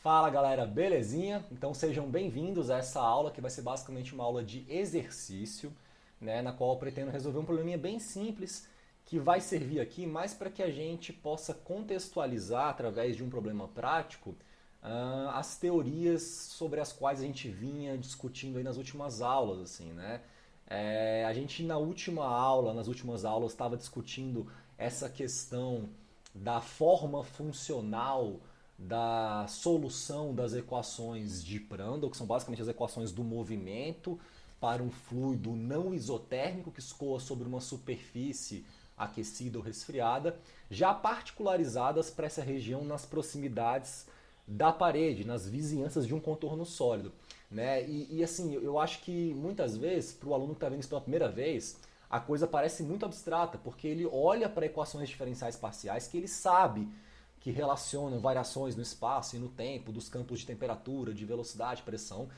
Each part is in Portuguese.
Fala galera, belezinha? Então sejam bem-vindos a essa aula que vai ser basicamente uma aula de exercício, né, na qual eu pretendo resolver um probleminha bem simples que vai servir aqui mais para que a gente possa contextualizar através de um problema prático as teorias sobre as quais a gente vinha discutindo aí nas últimas aulas, assim, né? A gente na última aula, nas últimas aulas, estava discutindo essa questão da forma funcional da solução das equações de Prandtl, que são basicamente as equações do movimento para um fluido não isotérmico que escoa sobre uma superfície aquecida ou resfriada, já particularizadas para essa região nas proximidades da parede, nas vizinhanças de um contorno sólido. Né? Assim, eu acho que muitas vezes, para o aluno que está vendo isso pela primeira vez, a coisa parece muito abstrata, porque ele olha para equações diferenciais parciais que ele sabe que relacionam variações no espaço e no tempo, dos campos de temperatura, de velocidade, pressão.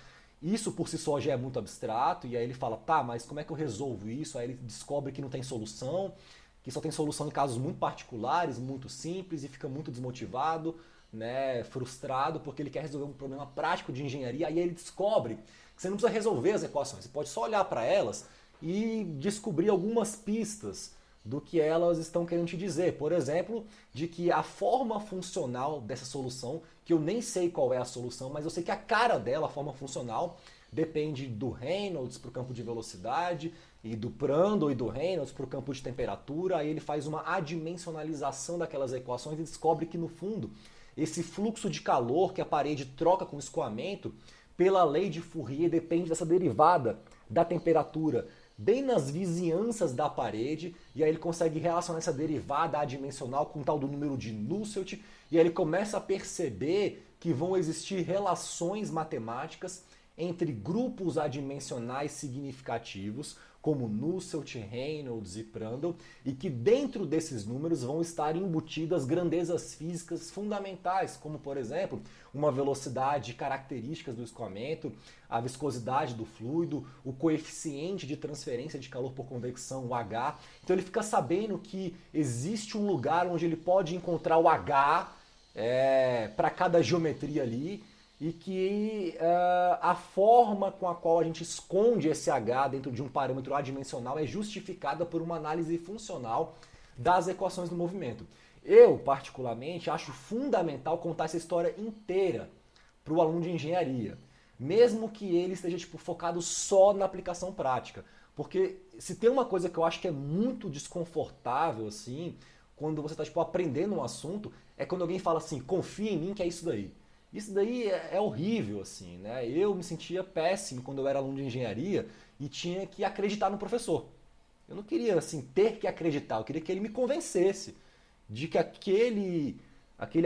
Isso por si só já é muito abstrato, e aí ele fala, tá, mas como é que eu resolvo isso? Aí ele descobre que não tem solução, que só tem solução em casos muito particulares, muito simples, e fica muito desmotivado, né, frustrado, porque ele quer resolver um problema prático de engenharia, aí ele descobre que você não precisa resolver as equações, você pode só olhar para elas e descobrir algumas pistas do que elas estão querendo te dizer. Por exemplo, de que a forma funcional dessa solução, que eu nem sei qual é a solução, mas eu sei que a cara dela, a forma funcional, depende do Reynolds para o campo de velocidade e do Prandtl e do Reynolds para o campo de temperatura. Aí ele faz uma adimensionalização daquelas equações e descobre que, no fundo, esse fluxo de calor que a parede troca com o escoamento, pela lei de Fourier, depende dessa derivada da temperatura bem nas vizinhanças da parede, e aí ele consegue relacionar essa derivada adimensional com o tal do número de Nusselt, e aí ele começa a perceber que vão existir relações matemáticas entre grupos adimensionais significativos, como Nusselt, Reynolds e Prandtl, e que dentro desses números vão estar embutidas grandezas físicas fundamentais, como, por exemplo, uma velocidade, características do escoamento, a viscosidade do fluido, o coeficiente de transferência de calor por convecção, o H. Então ele fica sabendo que existe um lugar onde ele pode encontrar o H para cada geometria ali, e que a forma com a qual a gente esconde esse H dentro de um parâmetro adimensional é justificada por uma análise funcional das equações do movimento. Eu, particularmente, acho fundamental contar essa história inteira para o aluno de engenharia, mesmo que ele esteja focado só na aplicação prática. Porque se tem uma coisa que eu acho que é muito desconfortável, assim, quando você está aprendendo um assunto, é quando alguém fala assim, confia em mim que é isso daí. Isso daí é horrível, assim, né? Eu me sentia péssimo quando eu era aluno de engenharia e tinha que acreditar no professor. Eu não queria, assim, ter que acreditar, eu queria que ele me convencesse de que aquele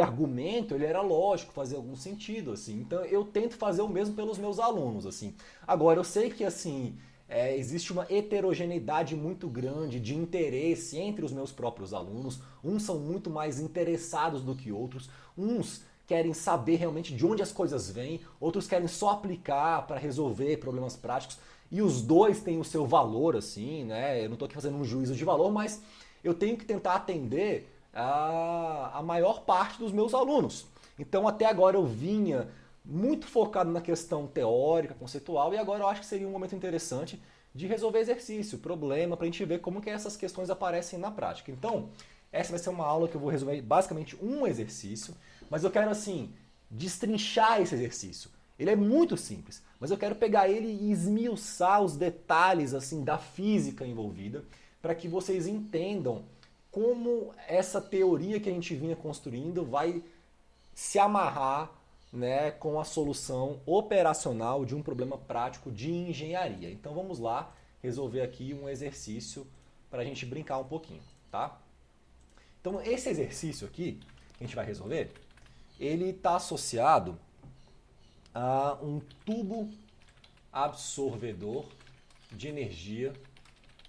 argumento ele era lógico, fazia algum sentido, assim. Então eu tento fazer o mesmo pelos meus alunos, assim. Agora eu sei que assim existe uma heterogeneidade muito grande de interesse entre os meus próprios alunos. Uns são muito mais interessados do que outros. Uns querem saber realmente de onde as coisas vêm, outros querem só aplicar para resolver problemas práticos. E os dois têm o seu valor, assim, né? Eu não estou aqui fazendo um juízo de valor, mas eu tenho que tentar atender a maior parte dos meus alunos. Então até agora eu vinha muito focado na questão teórica, conceitual, e agora eu acho que seria um momento interessante de resolver exercício, problema, para a gente ver como que essas questões aparecem na prática. Então, essa vai ser uma aula que eu vou resolver basicamente um exercício, mas eu quero assim, destrinchar esse exercício. Ele é muito simples, mas eu quero pegar ele e esmiuçar os detalhes assim da física envolvida, para que vocês entendam como essa teoria que a gente vinha construindo vai se amarrar, né, com a solução operacional de um problema prático de engenharia. Então vamos lá resolver aqui um exercício para a gente brincar um pouquinho, tá? Então esse exercício aqui que a gente vai resolver, ele está associado a um tubo absorvedor de energia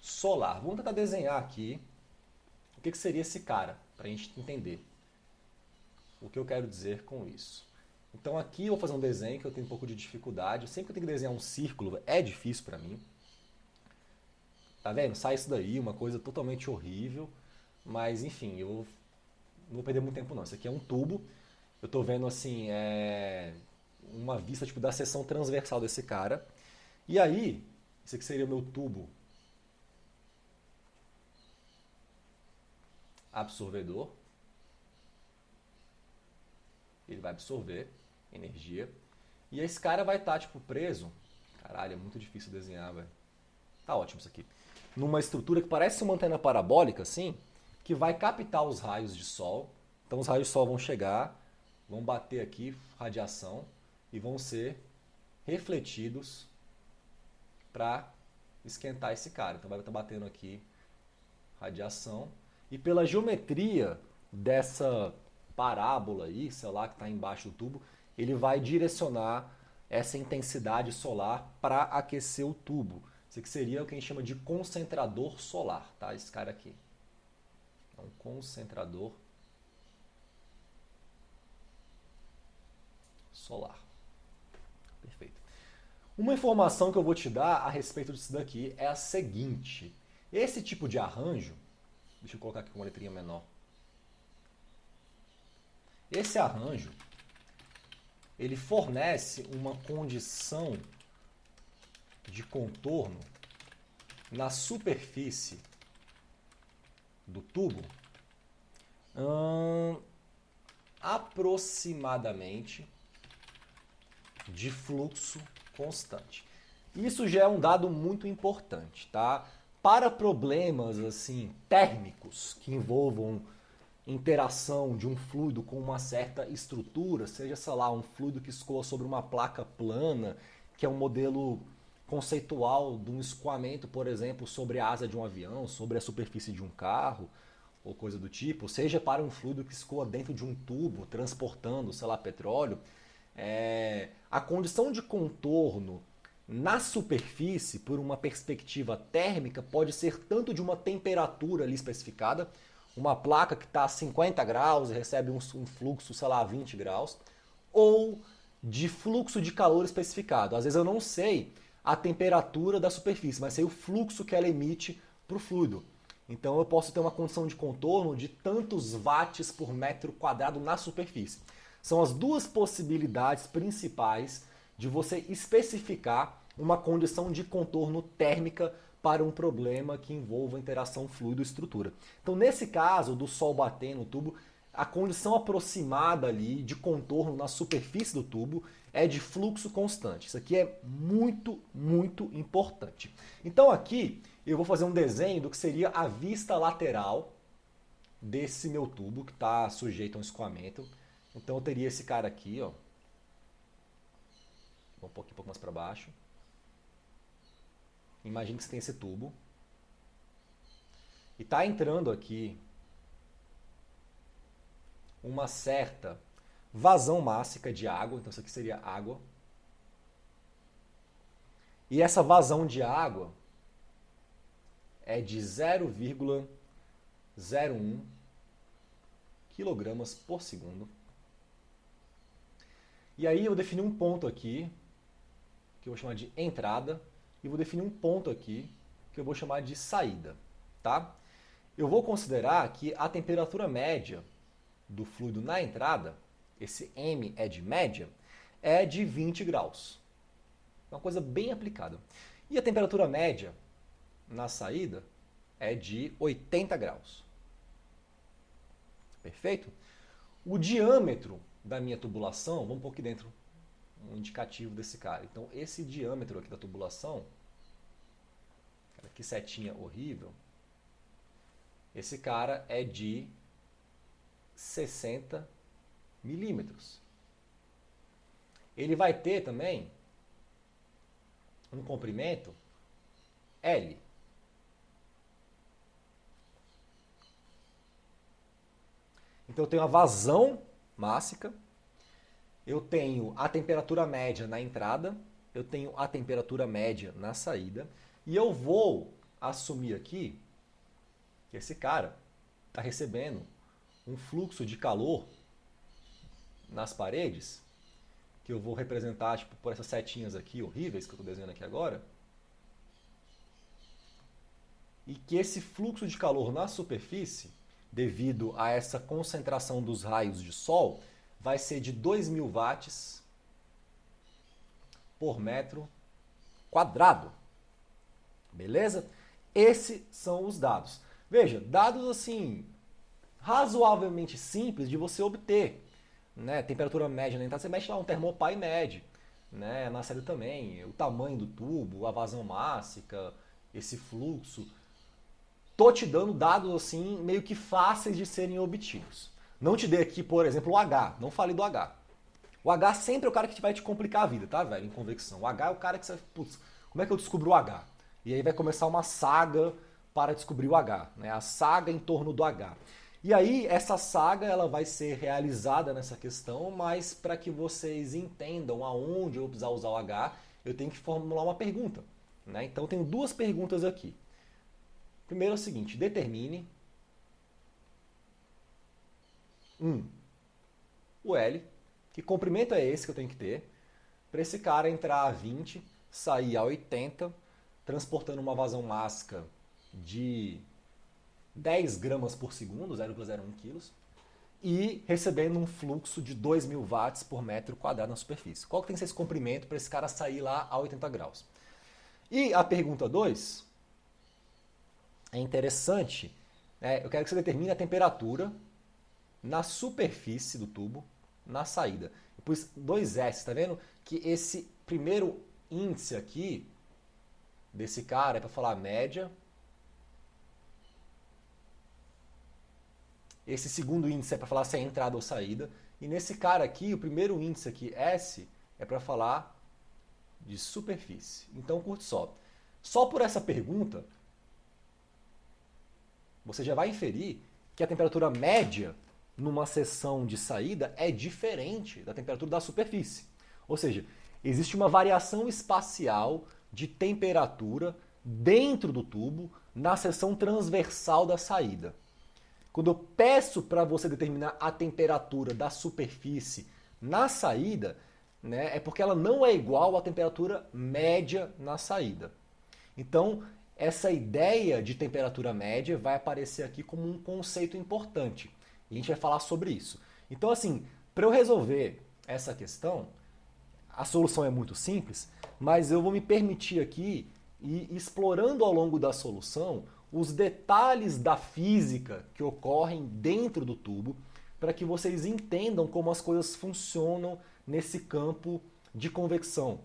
solar. Vamos tentar desenhar aqui o que seria esse cara, para a gente entender o que eu quero dizer com isso. Então aqui eu vou fazer um desenho que eu tenho um pouco de dificuldade. Sempre que eu tenho que desenhar um círculo é difícil para mim. Tá vendo? Sai isso daí, uma coisa totalmente horrível. Mas enfim, eu não vou perder muito tempo não. Isso aqui é um tubo. eu estou vendo assim, uma vista tipo, da seção transversal desse cara. E aí, esse aqui seria o meu tubo absorvedor. Ele vai absorver energia. E esse cara vai estar tipo, preso. Caralho, é muito difícil desenhar, velho. Tá ótimo isso aqui. Numa estrutura que parece uma antena parabólica, assim, que vai captar os raios de sol. Então os raios de sol vão chegar, vão bater aqui, radiação, e vão ser refletidos para esquentar esse cara. Então vai estar batendo aqui radiação. E pela geometria dessa parábola aí, sei lá, que está embaixo do tubo, ele vai direcionar essa intensidade solar para aquecer o tubo. Isso aqui seria o que a gente chama de concentrador solar, tá? Esse cara aqui. É um concentrador solar. Perfeito. Uma informação que eu vou te dar a respeito disso daqui é a seguinte. Esse tipo de arranjo, deixa eu colocar aqui com uma letrinha menor. Esse arranjo, ele fornece uma condição de contorno na superfície do tubo aproximadamente de fluxo constante. Isso já é um dado muito importante, tá? Para problemas assim térmicos que envolvam interação de um fluido com uma certa estrutura, seja, sei lá, um fluido que escoa sobre uma placa plana, que é um modelo conceitual de um escoamento, por exemplo, sobre a asa de um avião, sobre a superfície de um carro, ou coisa do tipo, seja para um fluido que escoa dentro de um tubo, transportando, sei lá, petróleo, a condição de contorno na superfície, por uma perspectiva térmica, pode ser tanto de uma temperatura ali especificada, uma placa que está a 50 graus e recebe um fluxo, sei lá, 20 graus, ou de fluxo de calor especificado. Às vezes eu não sei a temperatura da superfície, mas sei o fluxo que ela emite para o fluido. Então eu posso ter uma condição de contorno de tantos watts por metro quadrado na superfície. São as duas possibilidades principais de você especificar uma condição de contorno térmica para um problema que envolva interação fluido-estrutura. Então, nesse caso do sol bater no tubo, a condição aproximada ali de contorno na superfície do tubo é de fluxo constante. Isso aqui é muito, muito importante. Então aqui eu vou fazer um desenho do que seria a vista lateral desse meu tubo que está sujeito a um escoamento. Então eu teria esse cara aqui, ó. Vou um pouco mais para baixo. Imagine que você tem esse tubo. E está entrando aqui uma certa vazão mássica de água. Então isso aqui seria água. E essa vazão de água é de 0,01 kg por segundo. E aí eu defini um ponto aqui, que eu vou chamar de entrada, e vou definir um ponto aqui, que eu vou chamar de saída. Tá? Eu vou considerar que a temperatura média do fluido na entrada, esse M é de média, é de 20 graus. É uma coisa bem aplicada. E a temperatura média na saída é de 80 graus. Perfeito? O diâmetro da minha tubulação, vamos pôr aqui dentro um indicativo desse cara. Então, esse diâmetro aqui da tubulação, que setinha horrível, esse cara é de 60 milímetros. Ele vai ter também um comprimento L. Então eu tenho a vazão mássica, eu tenho a temperatura média na entrada, eu tenho a temperatura média na saída, e eu vou assumir aqui que esse cara está recebendo um fluxo de calor nas paredes, que eu vou representar tipo, por essas setinhas aqui horríveis que eu estou desenhando aqui agora, e que esse fluxo de calor na superfície, devido a essa concentração dos raios de sol, vai ser de 2.000 watts por metro quadrado. Beleza? Esses são os dados. Veja, dados assim, razoavelmente simples de você obter. Né? Temperatura média, então você mexe lá um termopar e mede. Né? Na saída também, o tamanho do tubo, a vazão mássica, esse fluxo. Tô te dando dados assim meio que fáceis de serem obtidos. Não te dei aqui, por exemplo, o H. Não falei do H. O H sempre é o cara que vai te complicar a vida, tá, velho? Em convecção. O H é o cara que você... Putz, como é que eu descubro o H? E aí vai começar uma saga para descobrir o H, né? A saga em torno do H. E aí essa saga ela vai ser realizada nessa questão, mas para que vocês entendam aonde eu vou precisar usar o H, eu tenho que formular uma pergunta. Né? Então eu tenho duas perguntas aqui. Primeiro é o seguinte, determine o L, que comprimento é esse que eu tenho que ter, para esse cara entrar a 20, sair a 80, transportando uma vazão mássica de 10 gramas por segundo, 0,01 quilos, e recebendo um fluxo de 2.000 watts por metro quadrado na superfície. Qual que tem que ser esse comprimento para esse cara sair lá a 80 graus? E a pergunta 2 é interessante, né? Eu quero que você determine a temperatura na superfície do tubo, na saída. Eu pus 2S, tá vendo? Que esse primeiro índice aqui, desse cara, é para falar média. Esse segundo índice é para falar se é entrada ou saída. E nesse cara aqui, o primeiro índice aqui, S, é para falar de superfície. Então, curte só. Só por essa pergunta, você já vai inferir que a temperatura média numa seção de saída é diferente da temperatura da superfície. Ou seja, existe uma variação espacial de temperatura dentro do tubo na seção transversal da saída. Quando eu peço para você determinar a temperatura da superfície na saída, né, é porque ela não é igual à temperatura média na saída. Então, essa ideia de temperatura média vai aparecer aqui como um conceito importante. E a gente vai falar sobre isso. Então, assim, para eu resolver essa questão, a solução é muito simples, mas eu vou me permitir aqui ir explorando ao longo da solução os detalhes da física que ocorrem dentro do tubo, para que vocês entendam como as coisas funcionam nesse campo de convecção.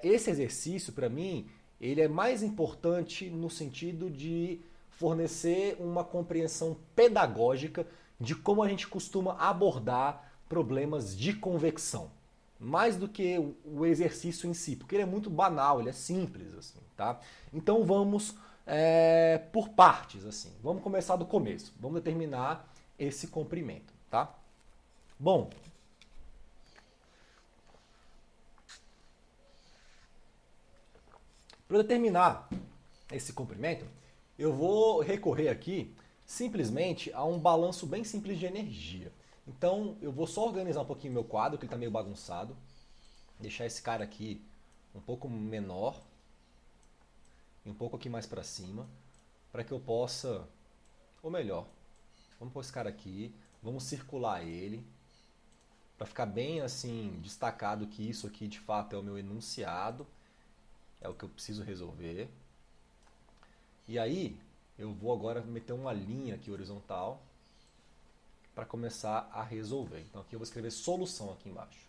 Esse exercício, para mim, ele é mais importante no sentido de fornecer uma compreensão pedagógica de como a gente costuma abordar problemas de convecção. Mais do que o exercício em si, porque ele é muito banal, ele é simples, assim, tá? Então vamos por partes, assim. Vamos começar do começo. Vamos determinar esse comprimento, tá? Bom, para determinar esse comprimento, eu vou recorrer aqui simplesmente a um balanço bem simples de energia. Então eu vou só organizar um pouquinho meu quadro, que ele está meio bagunçado. Deixar esse cara aqui um pouco menor e um pouco aqui mais para cima, para que eu possa, ou melhor, vamos pôr esse cara aqui, vamos circular ele, para ficar bem assim destacado que isso aqui de fato é o meu enunciado, é o que eu preciso resolver. E aí eu vou agora meter uma linha aqui horizontal para começar a resolver. Então aqui eu vou escrever solução aqui embaixo.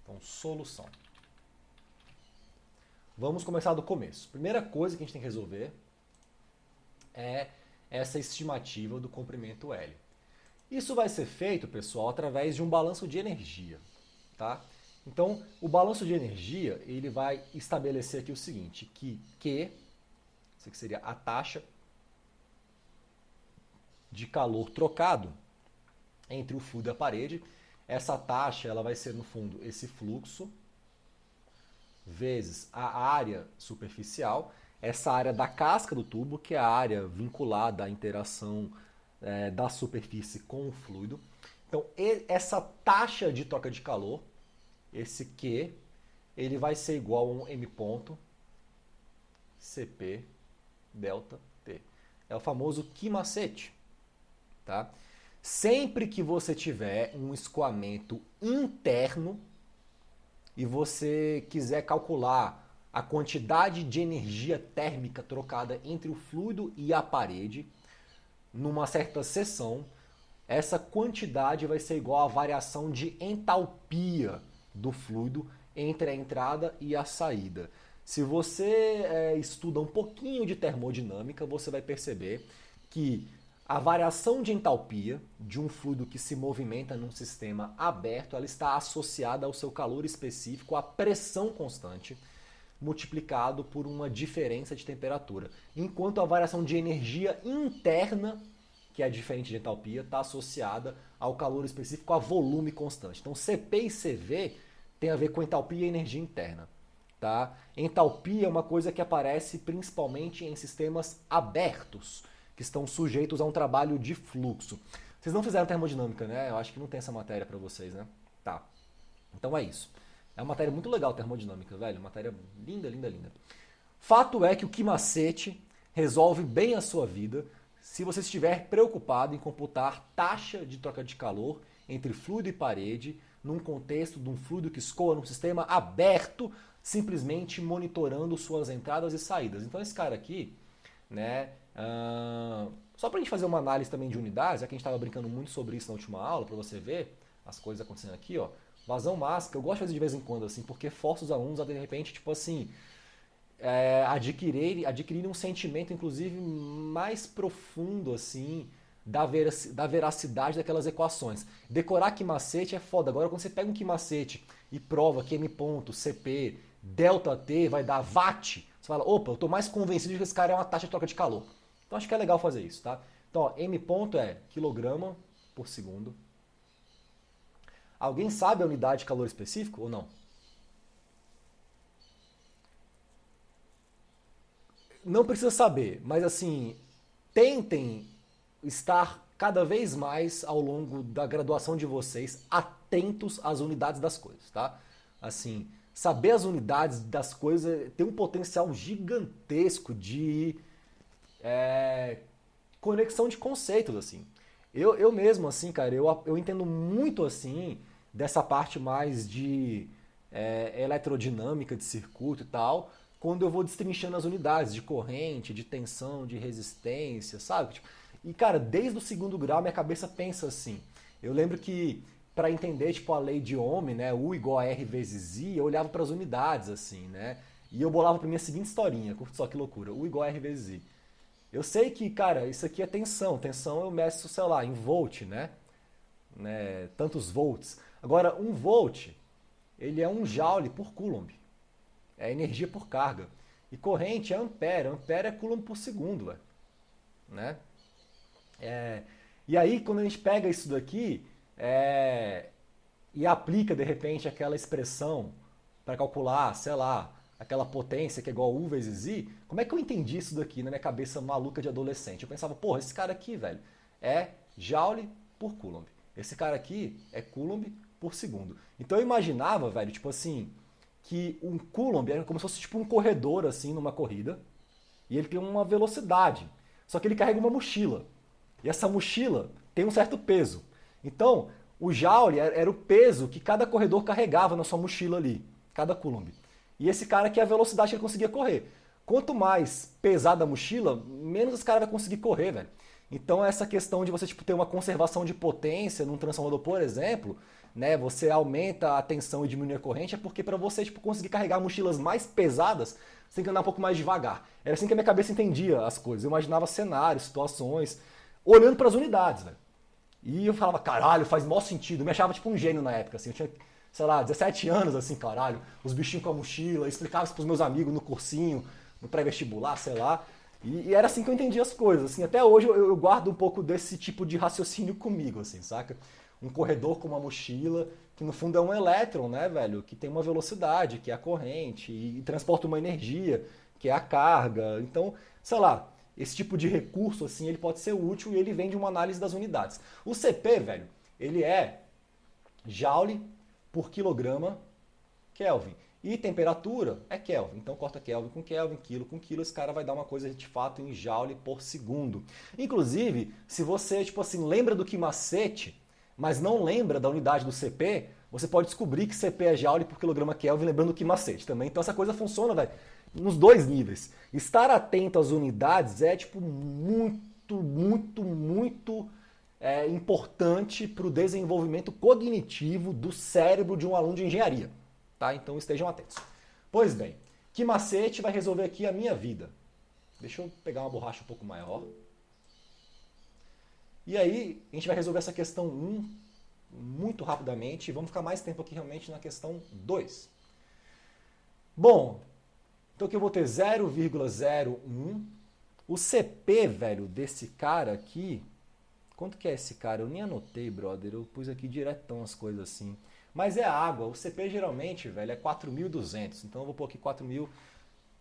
Então, solução. Vamos começar do começo. Primeira coisa que a gente tem que resolver é essa estimativa do comprimento L. Isso vai ser feito, pessoal, através de um balanço de energia, tá? Então, o balanço de energia, ele vai estabelecer aqui o seguinte, que Q, isso aqui seria a taxa de calor trocado entre o fluido e a parede. Essa taxa ela vai ser, no fundo, esse fluxo vezes a área superficial, essa área da casca do tubo, que é a área vinculada à interação da superfície com o fluido. Então, essa taxa de troca de calor, esse Q, ele vai ser igual a um M ponto CP delta T. É o famoso Q macete. Tá? Sempre que você tiver um escoamento interno e você quiser calcular a quantidade de energia térmica trocada entre o fluido e a parede, numa certa seção, essa quantidade vai ser igual à variação de entalpia do fluido entre a entrada e a saída. Se você estuda um pouquinho de termodinâmica, você vai perceber que a variação de entalpia de um fluido que se movimenta num sistema aberto, ela está associada ao seu calor específico, à pressão constante, multiplicado por uma diferença de temperatura. Enquanto a variação de energia interna, que é diferente de entalpia, está associada ao calor específico, a volume constante. Então CP e CV tem a ver com entalpia e energia interna. Tá? Entalpia é uma coisa que aparece principalmente em sistemas abertos, que estão sujeitos a um trabalho de fluxo. Vocês não fizeram termodinâmica, né? Eu acho que não tem essa matéria para vocês, né? Tá. Então é isso. É uma matéria muito legal, termodinâmica, velho. Matéria linda, linda, linda. Fato é que o Kimacete resolve bem a sua vida se você estiver preocupado em computar taxa de troca de calor entre fluido e parede num contexto de um fluido que escoa num sistema aberto, simplesmente monitorando suas entradas e saídas. Então esse cara aqui, né? Só para a gente fazer uma análise também de unidades, já que a gente estava brincando muito sobre isso na última aula, para você ver as coisas acontecendo aqui, ó. Vazão mássica, eu gosto de fazer de vez em quando, assim, porque força os alunos a, de repente, tipo assim, adquirirem um sentimento, inclusive, mais profundo, assim, da veracidade daquelas equações. Decorar Kimacete é foda. Agora, quando você pega um Kimacete e prova que M ponto, CP, ΔT vai dar Watt, você fala, opa, eu estou mais convencido de que esse cara é uma taxa de troca de calor. Então, acho que é legal fazer isso, tá? Então, ó, M ponto é quilograma por segundo. Alguém sabe a unidade de calor específico ou não? Não precisa saber, mas assim, tentem estar cada vez mais ao longo da graduação de vocês atentos às unidades das coisas, tá? Assim, saber as unidades das coisas tem um potencial gigantesco de conexão de conceitos, assim. Eu mesmo, assim, cara, eu entendo muito, assim, dessa parte mais de eletrodinâmica de circuito e tal, quando eu vou destrinchando as unidades de corrente, de tensão, de resistência, sabe? Tipo, e, cara, desde o segundo grau minha cabeça pensa assim. Eu lembro que para entender, tipo, a lei de Ohm, né, U igual a R vezes I, eu olhava para as unidades, assim, né? E eu bolava para mim a seguinte historinha, curte só que loucura, U igual a R vezes I. Eu sei que, cara, isso aqui é tensão. Tensão eu meço, sei lá, em volt, né? Tantos volts. Agora, 1 volt, ele é 1 joule por coulomb. É energia por carga. E corrente é ampere. Ampere é coulomb por segundo, né? E aí, quando a gente pega isso daqui e aplica, de repente, aquela expressão para calcular, sei lá, aquela potência que é igual a U vezes I, como é que eu entendi isso daqui na minha cabeça maluca de adolescente? Eu pensava, porra, esse cara aqui, velho, é Joule por Coulomb. Esse cara aqui é Coulomb por segundo. Então eu imaginava, velho, tipo assim, que um Coulomb era como se fosse tipo um corredor, assim, numa corrida, e ele tem uma velocidade. Só que ele carrega uma mochila. E essa mochila tem um certo peso. Então, o Joule era o peso que cada corredor carregava na sua mochila ali, cada Coulomb. E esse cara aqui é a velocidade que ele conseguia correr. Quanto mais pesada a mochila, menos esse cara vai conseguir correr, velho. Então essa questão de você tipo, ter uma conservação de potência num transformador, por exemplo, né, você aumenta a tensão e diminui a corrente, é porque para você tipo, conseguir carregar mochilas mais pesadas, você tem que andar um pouco mais devagar. Era assim que a minha cabeça entendia as coisas. Eu imaginava cenários, situações, olhando para as unidades, velho. E eu falava, caralho, faz maior sentido. Eu me achava tipo um gênio na época, assim. Eu tinha, sei lá, 17 anos, assim, caralho. Os bichinhos com a mochila, explicava isso pros meus amigos no cursinho, no pré-vestibular, sei lá. E era assim que eu entendia as coisas, assim. Até hoje eu guardo um pouco desse tipo de raciocínio comigo, assim, saca? Um corredor com uma mochila, que no fundo é um elétron, né, velho? Que tem uma velocidade, que é a corrente, e transporta uma energia, que é a carga. Então, sei lá, esse tipo de recurso, assim, ele pode ser útil e ele vem de uma análise das unidades. O CP, velho, ele é Joule por quilograma Kelvin. E temperatura é Kelvin. Então corta Kelvin, quilo com quilo, esse cara vai dar uma coisa de fato em joule por segundo. Inclusive, se você, tipo assim, lembra do que macete, mas não lembra da unidade do CP, você pode descobrir que CP é joule por quilograma Kelvin, lembrando que macete também. Então essa coisa funciona, velho, nos dois níveis. Estar atento às unidades é, tipo, muito importante para o desenvolvimento cognitivo do cérebro de um aluno de engenharia. Tá? Então estejam atentos. Pois bem, que macete vai resolver aqui a minha vida? Deixa eu pegar uma borracha um pouco maior. E aí, a gente vai resolver essa questão 1 muito rapidamente e vamos ficar mais tempo aqui realmente na questão 2. Bom, então aqui eu vou ter 0,01. O CP, velho, desse cara aqui, quanto que é esse cara? Eu nem anotei, brother, eu pus aqui diretão as coisas assim. Mas é água, o CP geralmente, velho, é 4.200, então eu vou pôr aqui 4.000,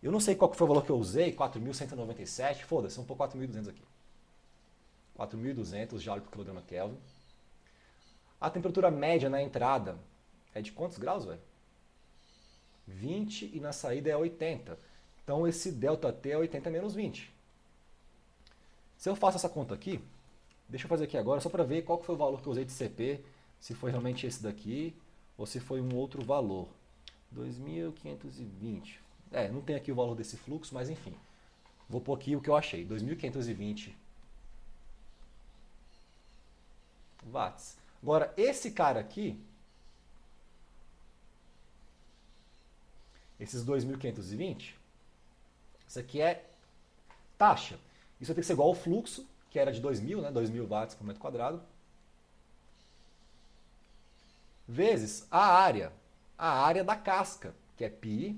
eu não sei qual que foi o valor que eu usei, 4.197, foda-se, vamos pôr 4.200 aqui. 4.200 joule por quilograma Kelvin. A temperatura média na entrada é de quantos graus, velho? 20 e na saída é 80. Então esse ΔT é 80 menos 20. Se eu faço essa conta aqui, deixa eu fazer aqui agora só para ver qual que foi o valor que eu usei de CP, se foi realmente esse daqui ou se foi um outro valor. 2.520. Não tem aqui o valor desse fluxo, mas enfim. Vou pôr aqui o que eu achei. 2.520 watts. Agora, esse cara aqui, esses 2.520, isso aqui é taxa. Isso vai ter que ser igual ao fluxo, que era de 2.000, né? 2.000 watts por metro quadrado, vezes a área da casca, que é π,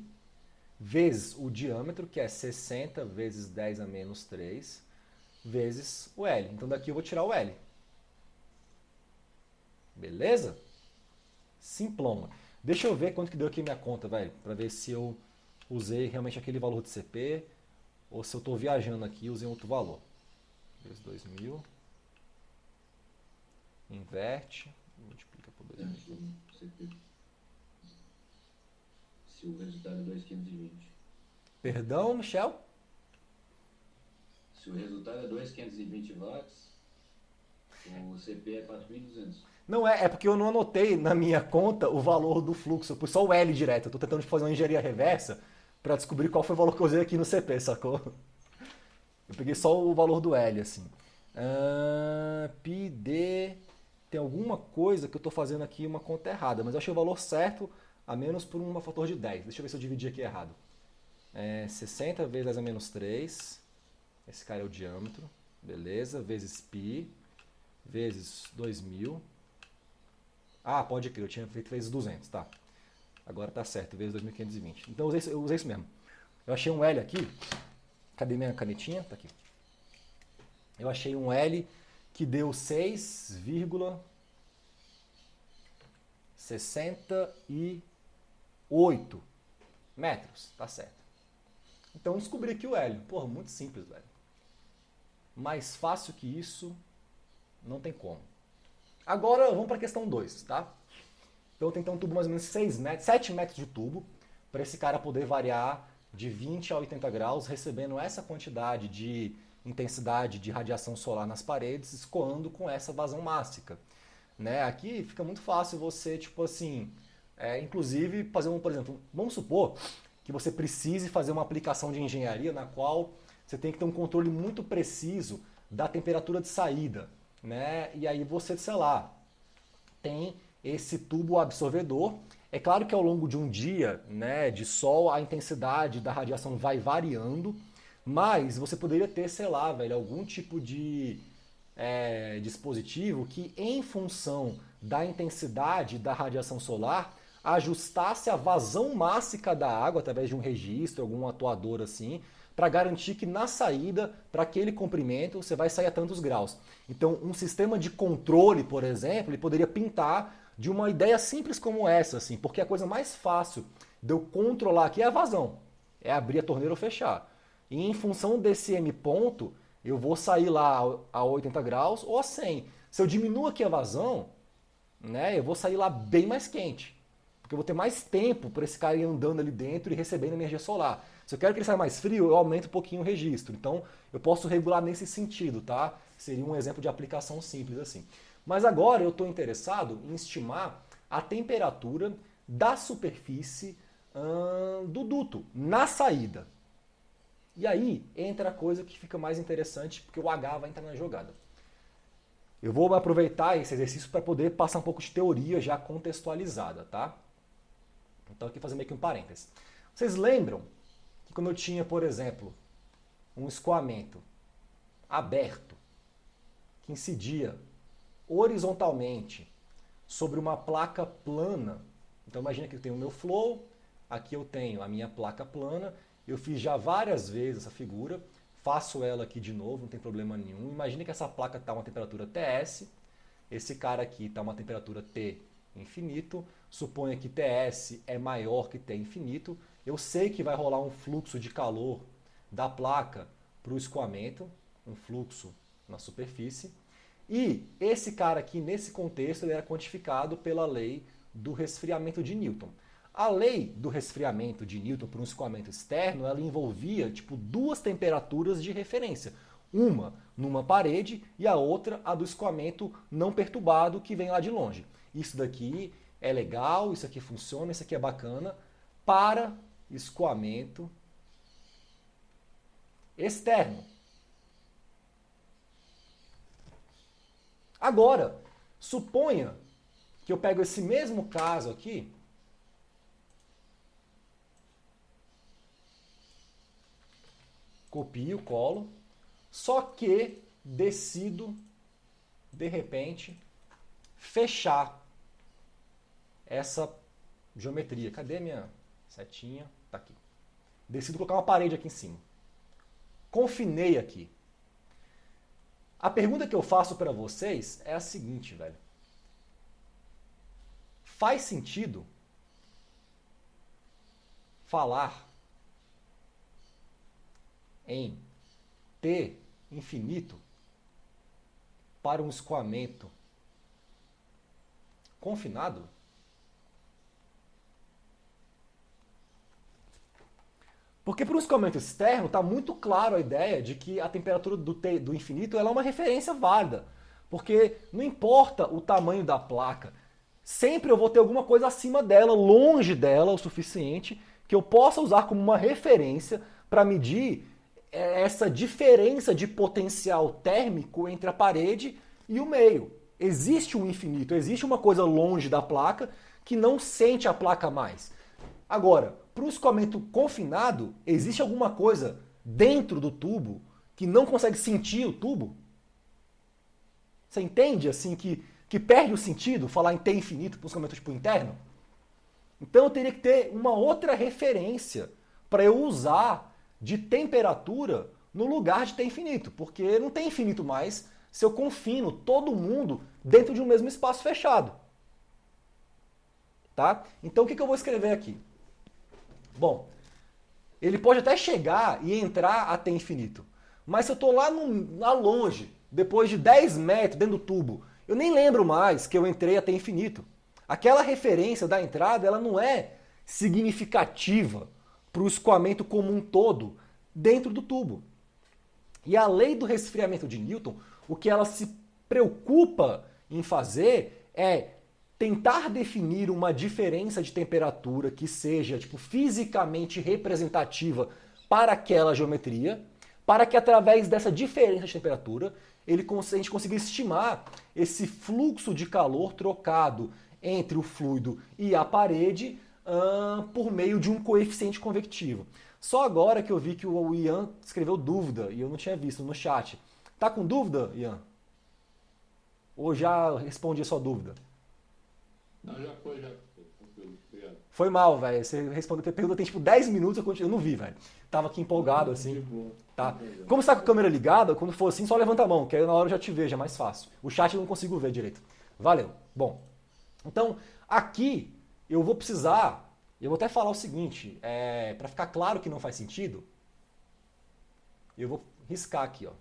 vezes o diâmetro, que é 60 vezes 10 a menos 3, vezes o L. Então daqui eu vou tirar o L. Beleza? Simplona. Deixa eu ver quanto que deu aqui minha conta, velho, para ver se eu usei realmente aquele valor de CP ou se eu estou viajando aqui e usei outro valor. Vezes 2.000. Inverte. Multiplica por 2.000. Se o resultado é 2.520. Perdão, Michel? Se o resultado é 2.520 watts, o CP é 4.200. Não é porque eu não anotei na minha conta o valor do fluxo, eu pus só o L direto. Eu tô tentando fazer uma engenharia reversa para descobrir qual foi o valor que eu usei aqui no CP, sacou? Eu peguei só o valor do L, assim. PD... Tem alguma coisa que eu tô fazendo aqui uma conta errada, mas eu achei o valor certo, a menos por um fator de 10. Deixa eu ver se eu dividi aqui errado. 60 vezes 10 a menos 3. Esse cara é o diâmetro. Beleza. Vezes π. Vezes 2.000. Ah, pode crer, eu tinha feito vezes 200, tá. Agora tá certo, vezes 2.520. Então eu usei isso mesmo. Eu achei um L aqui. Cadê minha canetinha? Tá aqui. Eu achei um L que deu 6,68 metros. Tá certo. Então descobri aqui o L. Porra, muito simples, velho. Mais fácil que isso, não tem como. Agora vamos para a questão 2, tá? Então tem um tubo mais ou menos 7 metros de tubo, para esse cara poder variar de 20 a 80 graus, recebendo essa quantidade de intensidade de radiação solar nas paredes, escoando com essa vazão mássica. Né? Aqui fica muito fácil você, tipo assim, inclusive fazer por exemplo, vamos supor que você precise fazer uma aplicação de engenharia na qual você tem que ter um controle muito preciso da temperatura de saída. Né? E aí você, sei lá, tem esse tubo absorvedor. É claro que ao longo de um dia, né, de sol, a intensidade da radiação vai variando, mas você poderia ter, sei lá, velho, algum tipo de dispositivo que, em função da intensidade da radiação solar, ajustasse a vazão mássica da água através de um registro, algum atuador assim, para garantir que na saída, para aquele comprimento, você vai sair a tantos graus. Então, um sistema de controle, por exemplo, ele poderia pintar de uma ideia simples como essa, assim, porque a coisa mais fácil de eu controlar aqui é a vazão, é abrir a torneira ou fechar. E em função desse M ponto, eu vou sair lá a 80 graus ou a 100. Se eu diminuo aqui a vazão, né, eu vou sair lá bem mais quente. porque eu vou ter mais tempo para esse cara ir andando ali dentro e recebendo energia solar. Se eu quero que ele saia mais frio, eu aumento um pouquinho o registro. Então, eu posso regular nesse sentido, tá? Seria um exemplo de aplicação simples assim. Mas agora eu estou interessado em estimar a temperatura da superfície do duto na saída. E aí entra a coisa que fica mais interessante, porque o H vai entrar na jogada. Eu vou aproveitar esse exercício para poder passar um pouco de teoria já contextualizada, tá? Então aqui fazer meio que um parênteses. Vocês lembram que quando eu tinha, por exemplo, um escoamento aberto que incidia horizontalmente sobre uma placa plana. Então imagina que eu tenho o meu flow, aqui eu tenho a minha placa plana, eu fiz já várias vezes essa figura, faço ela aqui de novo, não tem problema nenhum. Imagina que essa placa está a uma temperatura TS, esse cara aqui está a uma temperatura T infinito, suponha que TS é maior que T infinito, eu sei que vai rolar um fluxo de calor da placa para o escoamento, um fluxo na superfície, e esse cara aqui, nesse contexto, ele era quantificado pela lei do resfriamento de Newton. A lei do resfriamento de Newton para um escoamento externo, ela envolvia tipo duas temperaturas de referência. Uma numa parede e a outra a do escoamento não perturbado que vem lá de longe. Isso daqui é legal, isso aqui funciona, isso aqui é bacana para escoamento externo. Agora, suponha que eu pego esse mesmo caso aqui, copio, colo, só que decido, de repente, fechar essa geometria. Cadê a minha setinha? Tá aqui. Decido colocar uma parede aqui em cima. Confinei aqui. A pergunta que eu faço para vocês é a seguinte, velho. Faz sentido falar em T infinito para um escoamento confinado? Porque para o escoamento externo está muito claro a ideia de que a temperatura do infinito ela é uma referência válida. Porque não importa o tamanho da placa, sempre eu vou ter alguma coisa acima dela, longe dela o suficiente, que eu possa usar como uma referência para medir essa diferença de potencial térmico entre a parede e o meio. Existe um infinito, existe uma coisa longe da placa que não sente a placa mais. Agora, para o escoamento confinado, existe alguma coisa dentro do tubo que não consegue sentir o tubo? Você entende assim que perde o sentido falar em T infinito para o escoamento tipo interno? Então eu teria que ter uma outra referência para eu usar de temperatura no lugar de T infinito, porque não tem infinito mais se eu confino todo mundo dentro de um mesmo espaço fechado. Tá? Então o que eu vou escrever aqui? Bom, ele pode até chegar e entrar até infinito, mas se eu estou lá longe, depois de 10 metros dentro do tubo, eu nem lembro mais que eu entrei até infinito. Aquela referência da entrada ela não é significativa para o escoamento como um todo dentro do tubo. E a lei do resfriamento de Newton, o que ela se preocupa em fazer é tentar definir uma diferença de temperatura que seja tipo, fisicamente representativa para aquela geometria, para que através dessa diferença de temperatura a gente consiga estimar esse fluxo de calor trocado entre o fluido e a parede por meio de um coeficiente convectivo. Só agora que eu vi que o Ian escreveu dúvida e eu não tinha visto no chat. Tá com dúvida, Ian? Ou já respondi a sua dúvida? Não, já foi, tranquilo. Obrigado. Foi mal, velho. Você respondeu a pergunta tem tipo 10 minutos, eu não vi, velho. Tava aqui empolgado, assim. Tá. Como você tá com a câmera ligada, quando for assim, só levanta a mão, que aí na hora eu já te vejo, é mais fácil. O chat eu não consigo ver direito. Valeu. Bom, então, aqui eu vou precisar, eu vou até falar o seguinte, para ficar claro que não faz sentido, eu vou riscar aqui, ó.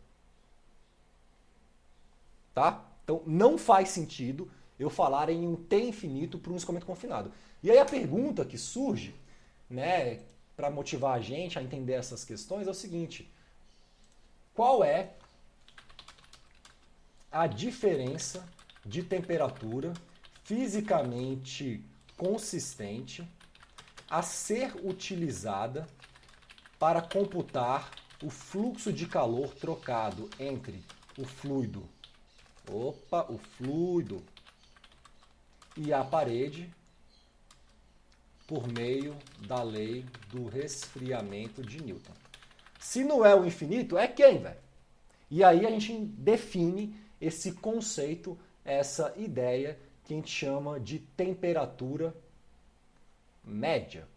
Tá? Então, não faz sentido eu falar em um T infinito para um escoamento confinado. E aí a pergunta que surge, né, para motivar a gente a entender essas questões é o seguinte: qual é a diferença de temperatura fisicamente consistente a ser utilizada para computar o fluxo de calor trocado entre o fluido, o fluido e a parede por meio da lei do resfriamento de Newton? Se não é o infinito, é quem, velho? E aí a gente define esse conceito, essa ideia que a gente chama de temperatura média.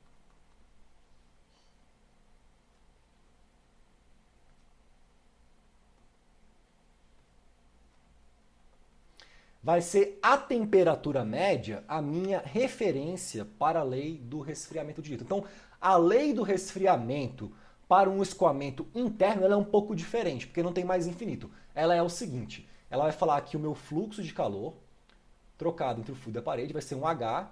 Vai ser a temperatura média a minha referência para a lei do resfriamento de Newton. Então, a lei do resfriamento para um escoamento interno ela é um pouco diferente, porque não tem mais infinito. Ela é o seguinte, ela vai falar que o meu fluxo de calor trocado entre o fluido e a parede vai ser um H,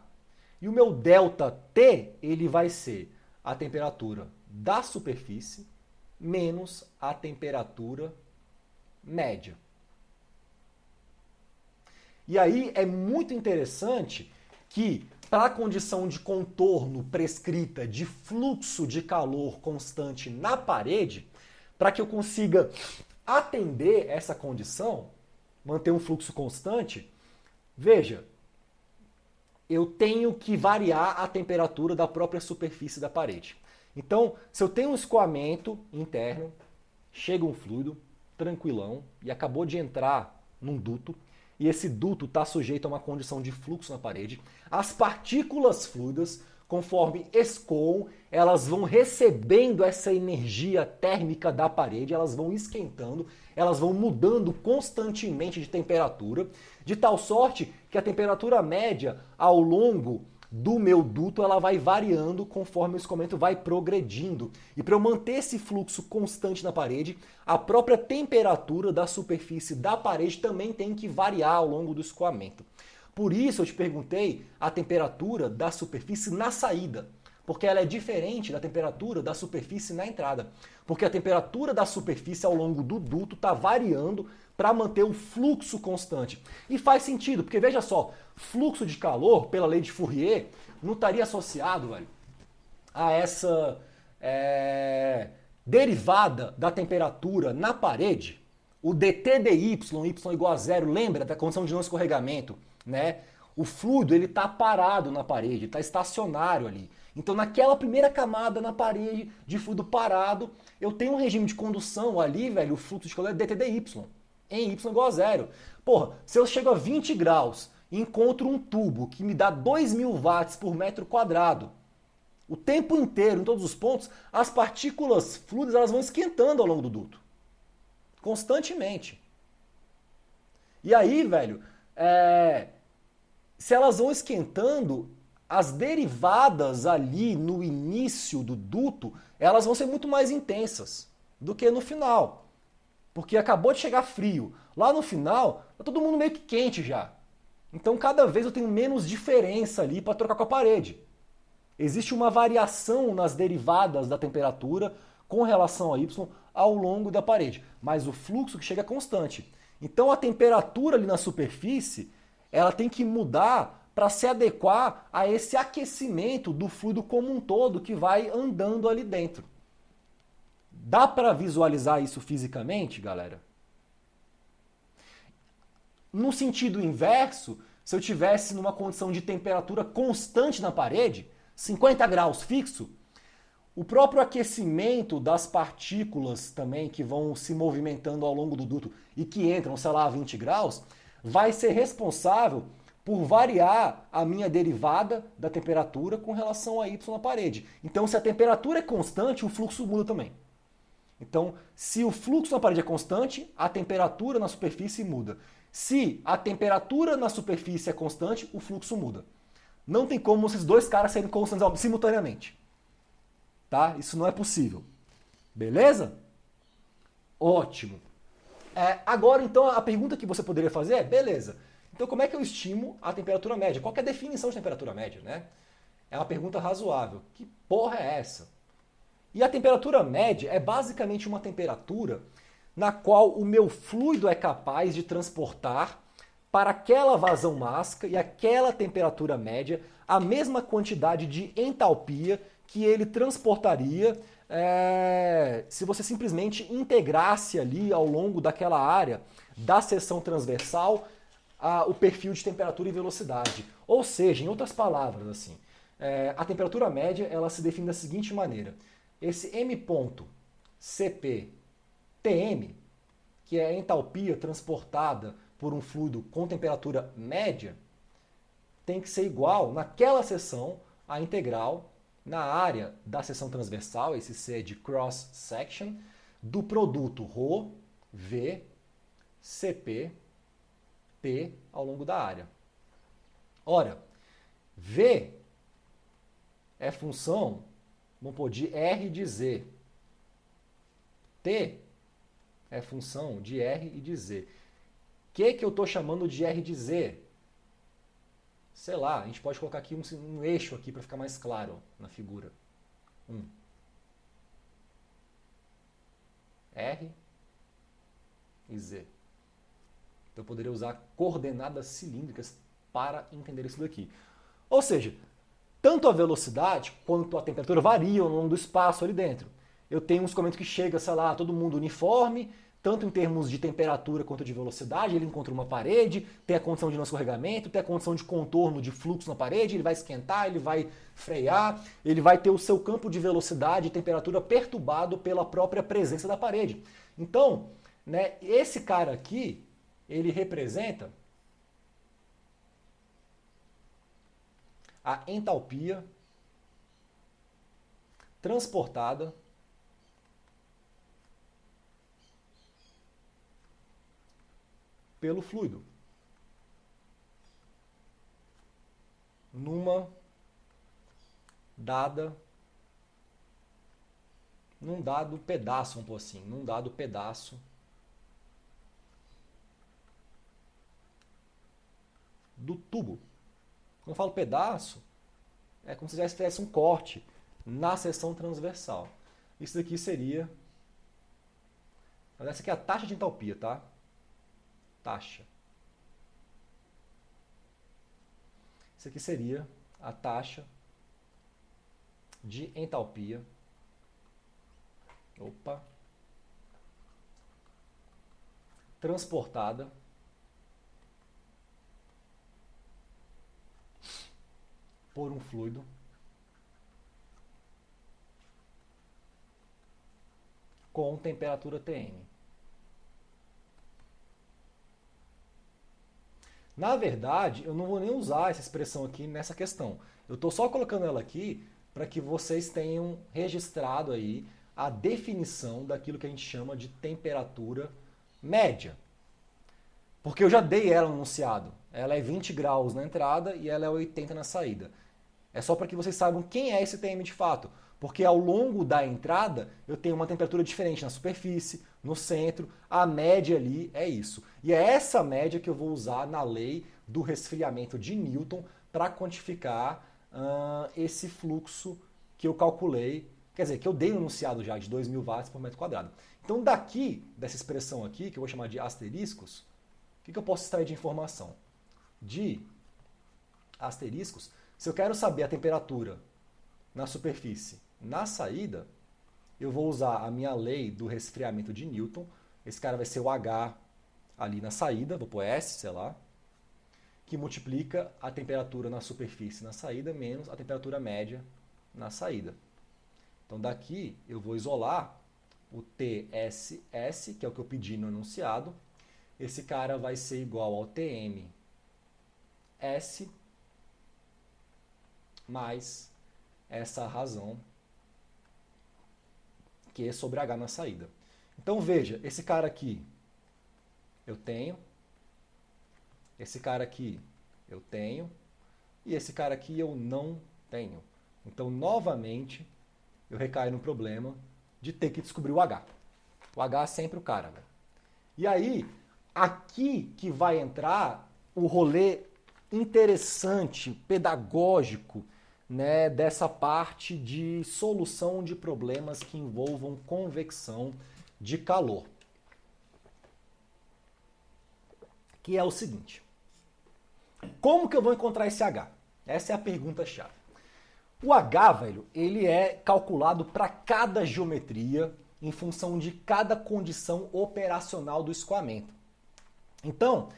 e o meu ΔT ele vai ser a temperatura da superfície menos a temperatura média. E aí é muito interessante que, para a condição de contorno prescrita de fluxo de calor constante na parede, para que eu consiga atender essa condição, manter um fluxo constante, veja, eu tenho que variar a temperatura da própria superfície da parede. Então, se eu tenho um escoamento interno, chega um fluido tranquilão e acabou de entrar num duto, e esse duto está sujeito a uma condição de fluxo na parede, as partículas fluidas, conforme escoam, elas vão recebendo essa energia térmica da parede, elas vão esquentando, elas vão mudando constantemente de temperatura, de tal sorte que a temperatura média ao longo do meu duto ela vai variando conforme o escoamento vai progredindo. E para eu manter esse fluxo constante na parede, a própria temperatura da superfície da parede também tem que variar ao longo do escoamento. Por isso eu te perguntei a temperatura da superfície na saída, porque ela é diferente da temperatura da superfície na entrada. Porque a temperatura da superfície ao longo do duto está variando para manter o fluxo constante. E faz sentido, porque veja só, fluxo de calor, pela lei de Fourier, não estaria associado, velho, a essa derivada da temperatura na parede, o dt dy, y igual a zero, lembra da condição de não escorregamento, né? O fluido ele está parado na parede, está estacionário ali. Então naquela primeira camada na parede de fluido parado, eu tenho um regime de condução ali, velho, o fluxo de calor é dt dy, em y igual a zero. Porra, se eu chego a 20 graus e encontro um tubo que me dá 2.000 watts por metro quadrado, o tempo inteiro, em todos os pontos, as partículas fluidas elas vão esquentando ao longo do duto. Constantemente. E aí, velho, se elas vão esquentando, as derivadas ali no início do duto, elas vão ser muito mais intensas do que no final. Porque acabou de chegar frio. Lá no final, tá todo mundo meio que quente já. Então cada vez eu tenho menos diferença ali para trocar com a parede. Existe uma variação nas derivadas da temperatura com relação a Y ao longo da parede. Mas o fluxo que chega é constante. Então a temperatura ali na superfície, ela tem que mudar para se adequar a esse aquecimento do fluido como um todo que vai andando ali dentro. Dá para visualizar isso fisicamente, galera? No sentido inverso, se eu tivesse numa condição de temperatura constante na parede, 50 graus fixo, o próprio aquecimento das partículas também que vão se movimentando ao longo do duto e que entram, sei lá, a 20 graus, vai ser responsável por variar a minha derivada da temperatura com relação a Y na parede. Então, se a temperatura é constante, o fluxo muda também. Então, se o fluxo na parede é constante, a temperatura na superfície muda. Se a temperatura na superfície é constante, o fluxo muda. Não tem como esses dois caras serem constantes simultaneamente. Tá? Isso não é possível. Beleza? Ótimo. Agora, então, a pergunta que você poderia fazer é, beleza, então como é que eu estimo a temperatura média? Qual que é a definição de temperatura média, né? É uma pergunta razoável. Que porra é essa? E a temperatura média é basicamente uma temperatura na qual o meu fluido é capaz de transportar para aquela vazão máxima e aquela temperatura média a mesma quantidade de entalpia que ele transportaria se você simplesmente integrasse ali ao longo daquela área da seção transversal o perfil de temperatura e velocidade. Ou seja, em outras palavras, assim, a temperatura média ela se define da seguinte maneira. Esse M ponto Cp Tm, que é a entalpia transportada por um fluido com temperatura média, tem que ser igual naquela seção à integral na área da seção transversal, esse C é de cross section, do produto ρ, V, Cp, T ao longo da área. Ora, V é função, vamos pôr, de R de Z. T é função de R e de Z. O que eu estou chamando de R de Z? Sei lá, a gente pode colocar aqui um eixo aqui para ficar mais claro na figura. R e Z. Então eu poderia usar coordenadas cilíndricas para entender isso daqui. Ou seja, tanto a velocidade quanto a temperatura variam ao longo do espaço ali dentro. Eu tenho uns comentários que chega, sei lá, todo mundo uniforme, tanto em termos de temperatura quanto de velocidade, ele encontra uma parede, tem a condição de não escorregamento, tem a condição de contorno de fluxo na parede, ele vai esquentar, ele vai frear, ele vai ter o seu campo de velocidade e temperatura perturbado pela própria presença da parede. Então, né, esse cara aqui, ele representa a entalpia transportada pelo fluido num dado pedaço, vamos pôr assim, num dado pedaço do tubo. Quando eu falo pedaço, é como se já tivesse um corte na seção transversal. Isso daqui seria... Essa aqui é a taxa de entalpia, tá? Taxa. Isso aqui seria a taxa de entalpia. Transportada por um fluido com temperatura Tm. Na verdade, eu não vou nem usar essa expressão aqui nessa questão. Eu estou só colocando ela aqui para que vocês tenham registrado aí a definição daquilo que a gente chama de temperatura média. Porque eu já dei ela no enunciado. Ela é 20 graus na entrada e ela é 80 na saída. É só para que vocês saibam quem é esse Tm de fato. Porque ao longo da entrada eu tenho uma temperatura diferente na superfície, no centro, a média ali é isso. E é essa média que eu vou usar na lei do resfriamento de Newton para quantificar esse fluxo que eu calculei, quer dizer, que eu dei no enunciado já de 2.000 watts por metro quadrado. Então daqui, dessa expressão aqui, que eu vou chamar de asteriscos, o que eu posso extrair de informação? De asteriscos, se eu quero saber a temperatura na superfície na saída, eu vou usar a minha lei do resfriamento de Newton. Esse cara vai ser o H ali na saída, vou pôr S, sei lá, que multiplica a temperatura na superfície na saída menos a temperatura média na saída. Então daqui eu vou isolar o TSS, que é o que eu pedi no enunciado. Esse cara vai ser igual ao TMS mais essa razão Q sobre H na saída. Então veja, esse cara aqui eu tenho, esse cara aqui eu tenho, e esse cara aqui eu não tenho. Então, novamente, eu recaio no problema de ter que descobrir o H. O H é sempre o cara, né? E aí, aqui que vai entrar o rolê interessante, pedagógico, né, dessa parte de solução de problemas que envolvam convecção de calor. Que é o seguinte: como que eu vou encontrar esse H? Essa é a pergunta-chave. O H, velho, ele é calculado para cada geometria em função de cada condição operacional do escoamento. Então,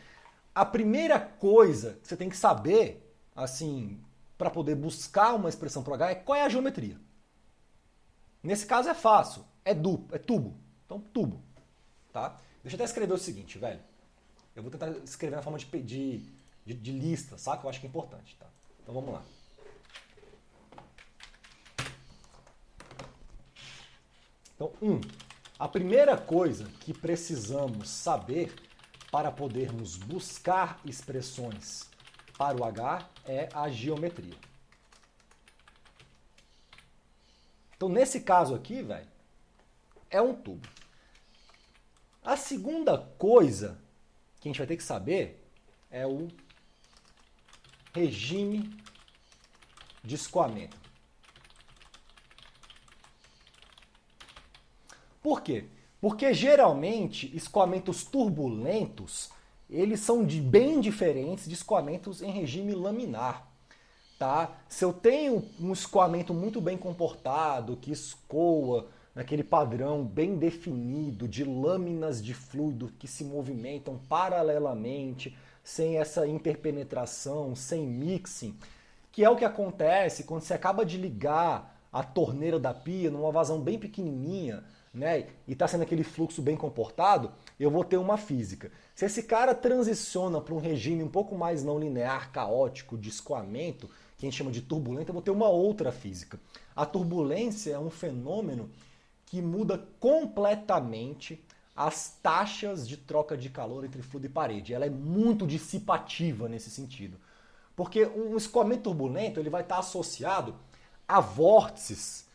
a primeira coisa que você tem que saber, assim, para poder buscar uma expressão para o H é qual é a geometria. Nesse caso é fácil, é tubo. Então, tubo, tá? Deixa eu até escrever o seguinte, velho. Eu vou tentar escrever na forma de lista, sabe? Que eu acho que é importante, tá? Então, vamos lá. Então, a primeira coisa que precisamos saber para podermos buscar expressões para o H é a geometria. Então, nesse caso aqui, velho, é um tubo. A segunda coisa que a gente vai ter que saber é o regime de escoamento. Por quê? Porque geralmente escoamentos turbulentos, eles são bem diferentes de escoamentos em regime laminar. Tá? Se eu tenho um escoamento muito bem comportado, que escoa naquele padrão bem definido de lâminas de fluido que se movimentam paralelamente, sem essa interpenetração, sem mixing, que é o que acontece quando você acaba de ligar a torneira da pia numa vazão bem pequenininha, né, e está sendo aquele fluxo bem comportado, eu vou ter uma física. Se esse cara transiciona para um regime um pouco mais não linear, caótico, de escoamento, que a gente chama de turbulenta, eu vou ter uma outra física. A turbulência é um fenômeno que muda completamente as taxas de troca de calor entre fluido e parede. Ela é muito dissipativa nesse sentido. Porque um escoamento turbulento ele vai estar associado a vórtices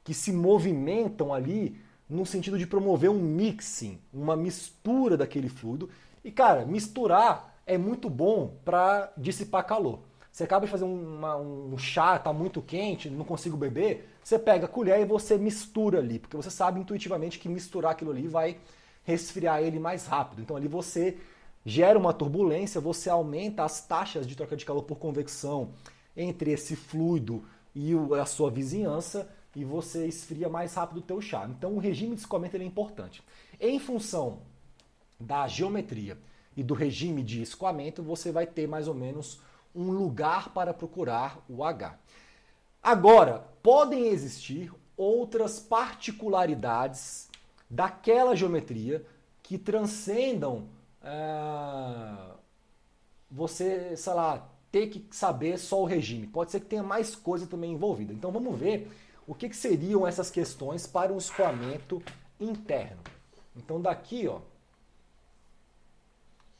que se movimentam ali no sentido de promover um mixing, uma mistura daquele fluido. E, cara, misturar é muito bom para dissipar calor. Você acaba de fazer um chá, tá muito quente, não consigo beber, você pega a colher e você mistura ali, porque você sabe intuitivamente que misturar aquilo ali vai resfriar ele mais rápido. Então ali você gera uma turbulência, você aumenta as taxas de troca de calor por convecção entre esse fluido e a sua vizinhança, e você esfria mais rápido o teu chá. Então o regime de escoamento ele é importante. Em função da geometria e do regime de escoamento, você vai ter mais ou menos um lugar para procurar o H. Agora, podem existir outras particularidades daquela geometria que transcendam você, sei lá, ter que saber só o regime. Pode ser que tenha mais coisa também envolvida. Então vamos ver o que seriam essas questões para um escoamento interno. Então daqui, ó,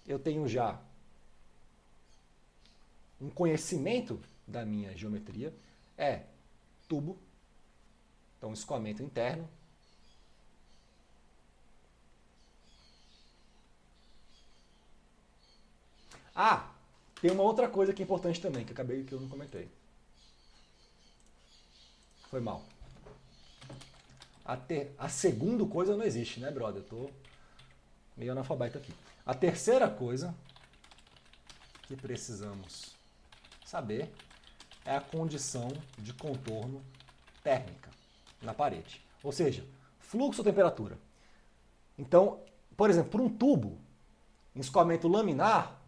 eu tenho já um conhecimento da minha geometria, é tubo, então escoamento interno. Ah, tem uma outra coisa que é importante também, que eu não comentei. Foi mal. A segunda coisa não existe, né, brother? Eu tô meio analfabeto aqui. A terceira coisa que precisamos saber é a condição de contorno térmica na parede. Ou seja, fluxo ou temperatura. Então, por exemplo, para um tubo em escoamento laminar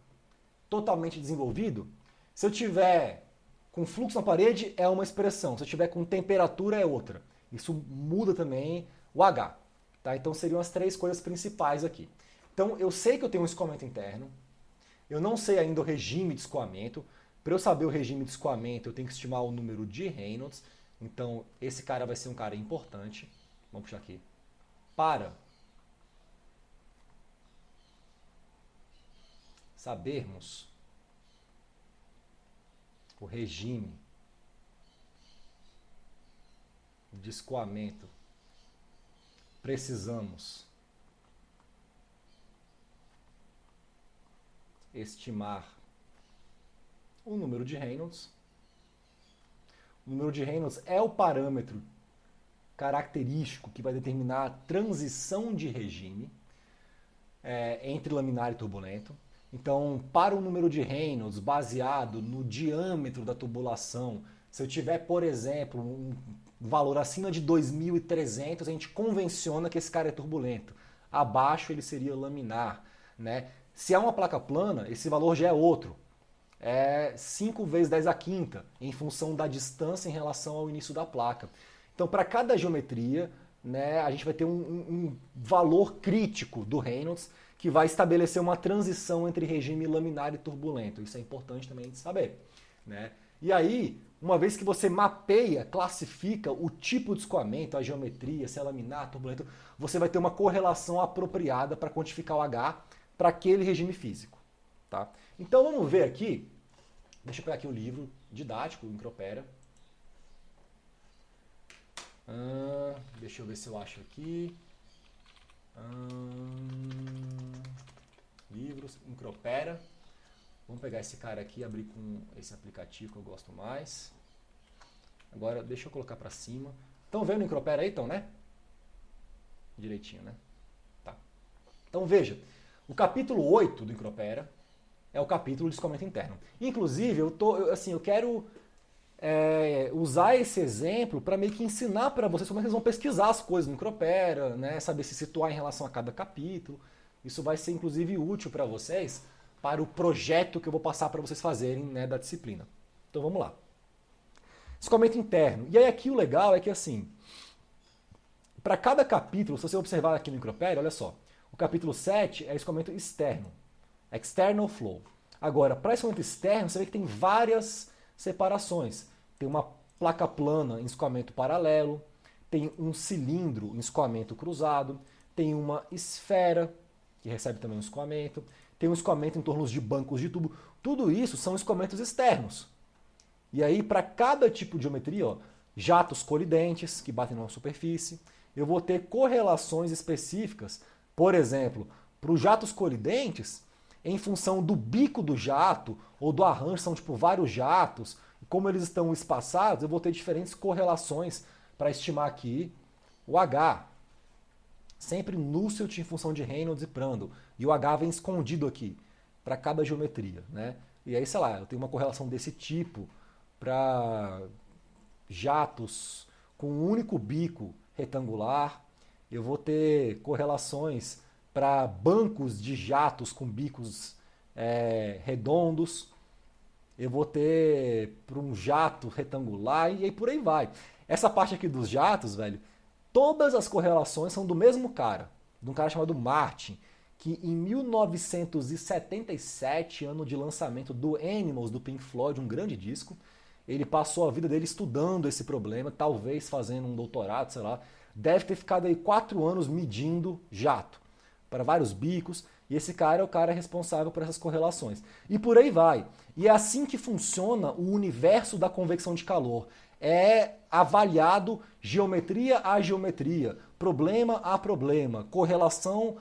totalmente desenvolvido, se eu tiver com fluxo na parede é uma expressão, se eu tiver com temperatura é outra. Isso muda também o H. Tá? Então seriam as três coisas principais aqui. Então eu sei que eu tenho um escoamento interno, eu não sei ainda o regime de escoamento. Para eu saber o regime de escoamento, eu tenho que estimar o número de Reynolds. Então, esse cara vai ser um cara importante. Vamos puxar aqui. Para sabermos o regime de escoamento, precisamos estimar o número de Reynolds. O número de Reynolds é o parâmetro característico que vai determinar a transição de regime entre laminar e turbulento. Então, para o número de Reynolds baseado no diâmetro da tubulação, se eu tiver, por exemplo, um valor acima de 2.300, a gente convenciona que esse cara é turbulento. Abaixo ele seria laminar, né? Se é uma placa plana, esse valor já é outro. É 5 vezes 10 a quinta, em função da distância em relação ao início da placa. Então, para cada geometria, né, a gente vai ter um valor crítico do Reynolds que vai estabelecer uma transição entre regime laminar e turbulento. Isso é importante também de saber, né? E aí, uma vez que você mapeia, classifica o tipo de escoamento, a geometria, se é laminar, turbulento, você vai ter uma correlação apropriada para quantificar o H para aquele regime físico. Tá? Então vamos ver aqui, deixa eu pegar aqui o livro didático, o Micropera. Deixa eu ver se eu acho aqui. Livros, Micropera. Vamos pegar esse cara aqui e abrir com esse aplicativo que eu gosto mais. Agora, deixa eu colocar para cima. Estão vendo o Micropera aí, então, né? Direitinho, né? Tá. Então, veja. O capítulo 8 do Micropera é o capítulo de escoamento interno. Inclusive, eu quero usar esse exemplo para meio que ensinar para vocês como é que vocês vão pesquisar as coisas no Micropera, né? Saber se situar em relação a cada capítulo. Isso vai ser, inclusive, útil para vocês para o projeto que eu vou passar para vocês fazerem, né, da disciplina. Então vamos lá. Escoamento interno. E aí aqui o legal é que assim, para cada capítulo, se você observar aqui no Micropera, olha só, o capítulo 7 é escoamento externo, external flow. Agora, para escoamento externo, você vê que tem várias separações. Tem uma placa plana em escoamento paralelo, tem um cilindro em escoamento cruzado, tem uma esfera, que recebe também um escoamento, tem um escoamento em torno de bancos de tubo. Tudo isso são escoamentos externos. E aí, para cada tipo de geometria, ó, jatos colidentes, que batem na superfície, eu vou ter correlações específicas, por exemplo, para os jatos colidentes, em função do bico do jato, ou do arranjo, são tipo vários jatos, como eles estão espaçados, eu vou ter diferentes correlações para estimar aqui o H. Sempre Nusselt em função de Reynolds e Prandtl. E o H vem escondido aqui, para cada geometria, né? E aí, sei lá, eu tenho uma correlação desse tipo para jatos com um único bico retangular. Eu vou ter correlações para bancos de jatos com bicos redondos. Eu vou ter para um jato retangular e aí por aí vai. Essa parte aqui dos jatos, velho, todas as correlações são do mesmo cara, de um cara chamado Martin, que em 1977, ano de lançamento do Animals, do Pink Floyd, um grande disco, ele passou a vida dele estudando esse problema, talvez fazendo um doutorado, sei lá. Deve ter ficado aí 4 anos medindo jato, para vários bicos, e esse cara é o cara responsável por essas correlações. E por aí vai. E é assim que funciona o universo da convecção de calor. É avaliado geometria a geometria, problema a problema, correlação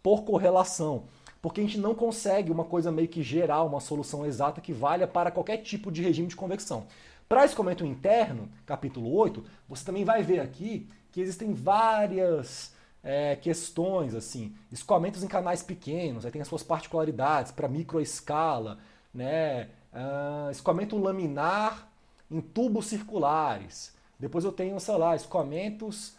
por correlação. Porque a gente não consegue uma coisa meio que geral, uma solução exata que valha para qualquer tipo de regime de convecção. Para escoamento interno, capítulo 8, você também vai ver aqui que existem várias questões, assim, escoamentos em canais pequenos, aí tem as suas particularidades para microescala, né? Escoamento laminar em tubos circulares. Depois eu tenho, sei lá, escoamentos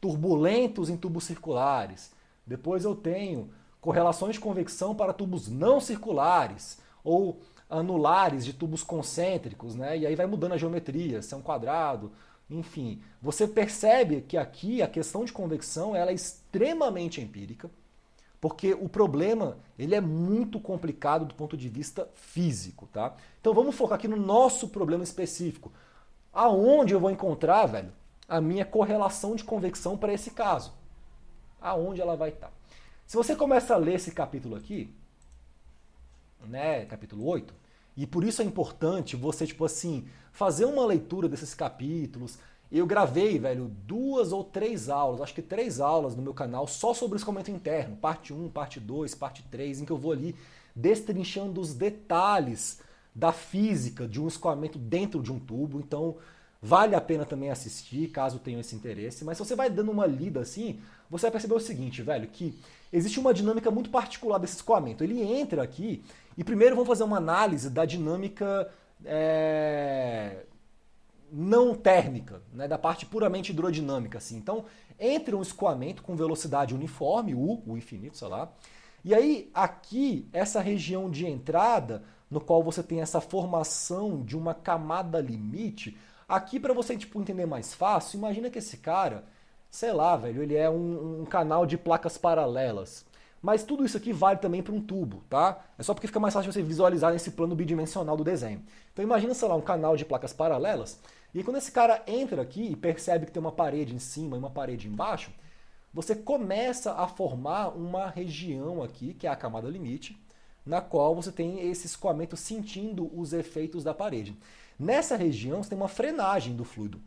turbulentos em tubos circulares. Depois eu tenho correlações de convecção para tubos não circulares ou anulares de tubos concêntricos, né? E aí vai mudando a geometria, se é um quadrado, enfim. Você percebe que aqui a questão de convecção ela é extremamente empírica, porque o problema ele é muito complicado do ponto de vista físico, tá? Então vamos focar aqui no nosso problema específico. Aonde eu vou encontrar, velho, a minha correlação de convecção para esse caso? Aonde ela vai estar? Se você começa a ler esse capítulo aqui, né, capítulo 8, e por isso é importante você, tipo assim, fazer uma leitura desses capítulos. Eu gravei, velho, 2 ou 3 aulas, acho que 3 aulas no meu canal só sobre escoamento interno, parte 1, parte 2, parte 3, em que eu vou ali destrinchando os detalhes da física de um escoamento dentro de um tubo, então vale a pena também assistir, caso tenha esse interesse. Mas se você vai dando uma lida assim, você vai perceber o seguinte, velho, que existe uma dinâmica muito particular desse escoamento. Ele entra aqui e primeiro vamos fazer uma análise da dinâmica não térmica, né, da parte puramente hidrodinâmica. Assim. Então, entra um escoamento com velocidade uniforme, U infinito, sei lá, e aí aqui, essa região de entrada, no qual você tem essa formação de uma camada limite, aqui para você tipo, entender mais fácil, imagina que esse cara, sei lá, velho, ele é um canal de placas paralelas. Mas tudo isso aqui vale também para um tubo, tá? É só porque fica mais fácil você visualizar nesse plano bidimensional do desenho. Então imagina, sei lá, um canal de placas paralelas, e quando esse cara entra aqui e percebe que tem uma parede em cima e uma parede embaixo, você começa a formar uma região aqui, que é a camada limite, na qual você tem esse escoamento sentindo os efeitos da parede. Nessa região você tem uma frenagem do fluido,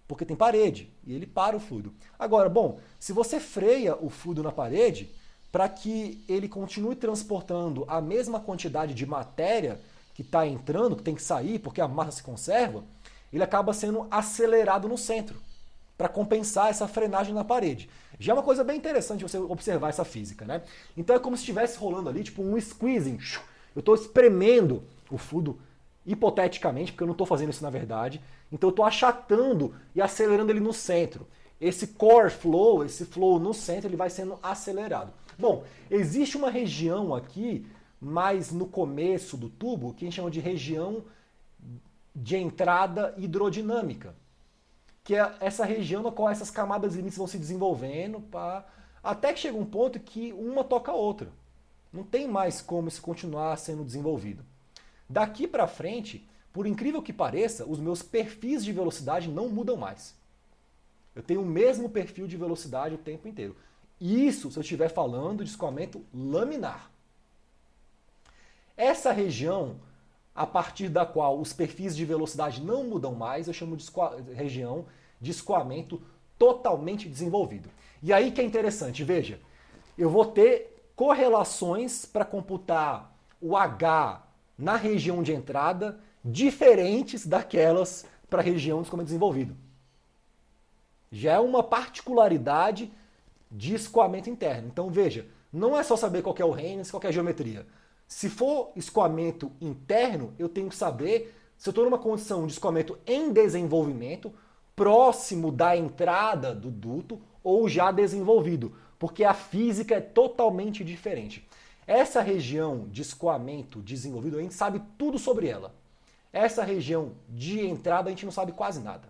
porque tem parede, e ele para o fluido. Agora, bom, se você freia o fluido na parede, para que ele continue transportando a mesma quantidade de matéria que está entrando, que tem que sair, porque a massa se conserva, ele acaba sendo acelerado no centro, para compensar essa frenagem na parede. Já é uma coisa bem interessante você observar essa física, né? Então é como se estivesse rolando ali, tipo um squeezing. Eu estou espremendo o fluido, hipoteticamente, porque eu não estou fazendo isso na verdade. Então eu estou achatando e acelerando ele no centro. Esse core flow, esse flow no centro, ele vai sendo acelerado. Bom, existe uma região aqui, mais no começo do tubo, que a gente chama de região de entrada hidrodinâmica, que é essa região na qual essas camadas limites vão se desenvolvendo, até que chega um ponto que uma toca a outra. Não tem mais como isso continuar sendo desenvolvido. Daqui para frente, por incrível que pareça, os meus perfis de velocidade não mudam mais. Eu tenho o mesmo perfil de velocidade o tempo inteiro. Isso se eu estiver falando de escoamento laminar. Essa região, a partir da qual os perfis de velocidade não mudam mais, eu chamo de região de escoamento totalmente desenvolvido. E aí que é interessante, veja, eu vou ter correlações para computar o H na região de entrada diferentes daquelas para a região de escoamento desenvolvido. Já é uma particularidade de escoamento interno. Então veja, não é só saber qual é o Reynolds, qual é a geometria. Se for escoamento interno, eu tenho que saber se eu estou numa condição de escoamento em desenvolvimento, próximo da entrada do duto ou já desenvolvido, porque a física é totalmente diferente. Essa região de escoamento desenvolvido, a gente sabe tudo sobre ela. Essa região de entrada, a gente não sabe quase nada.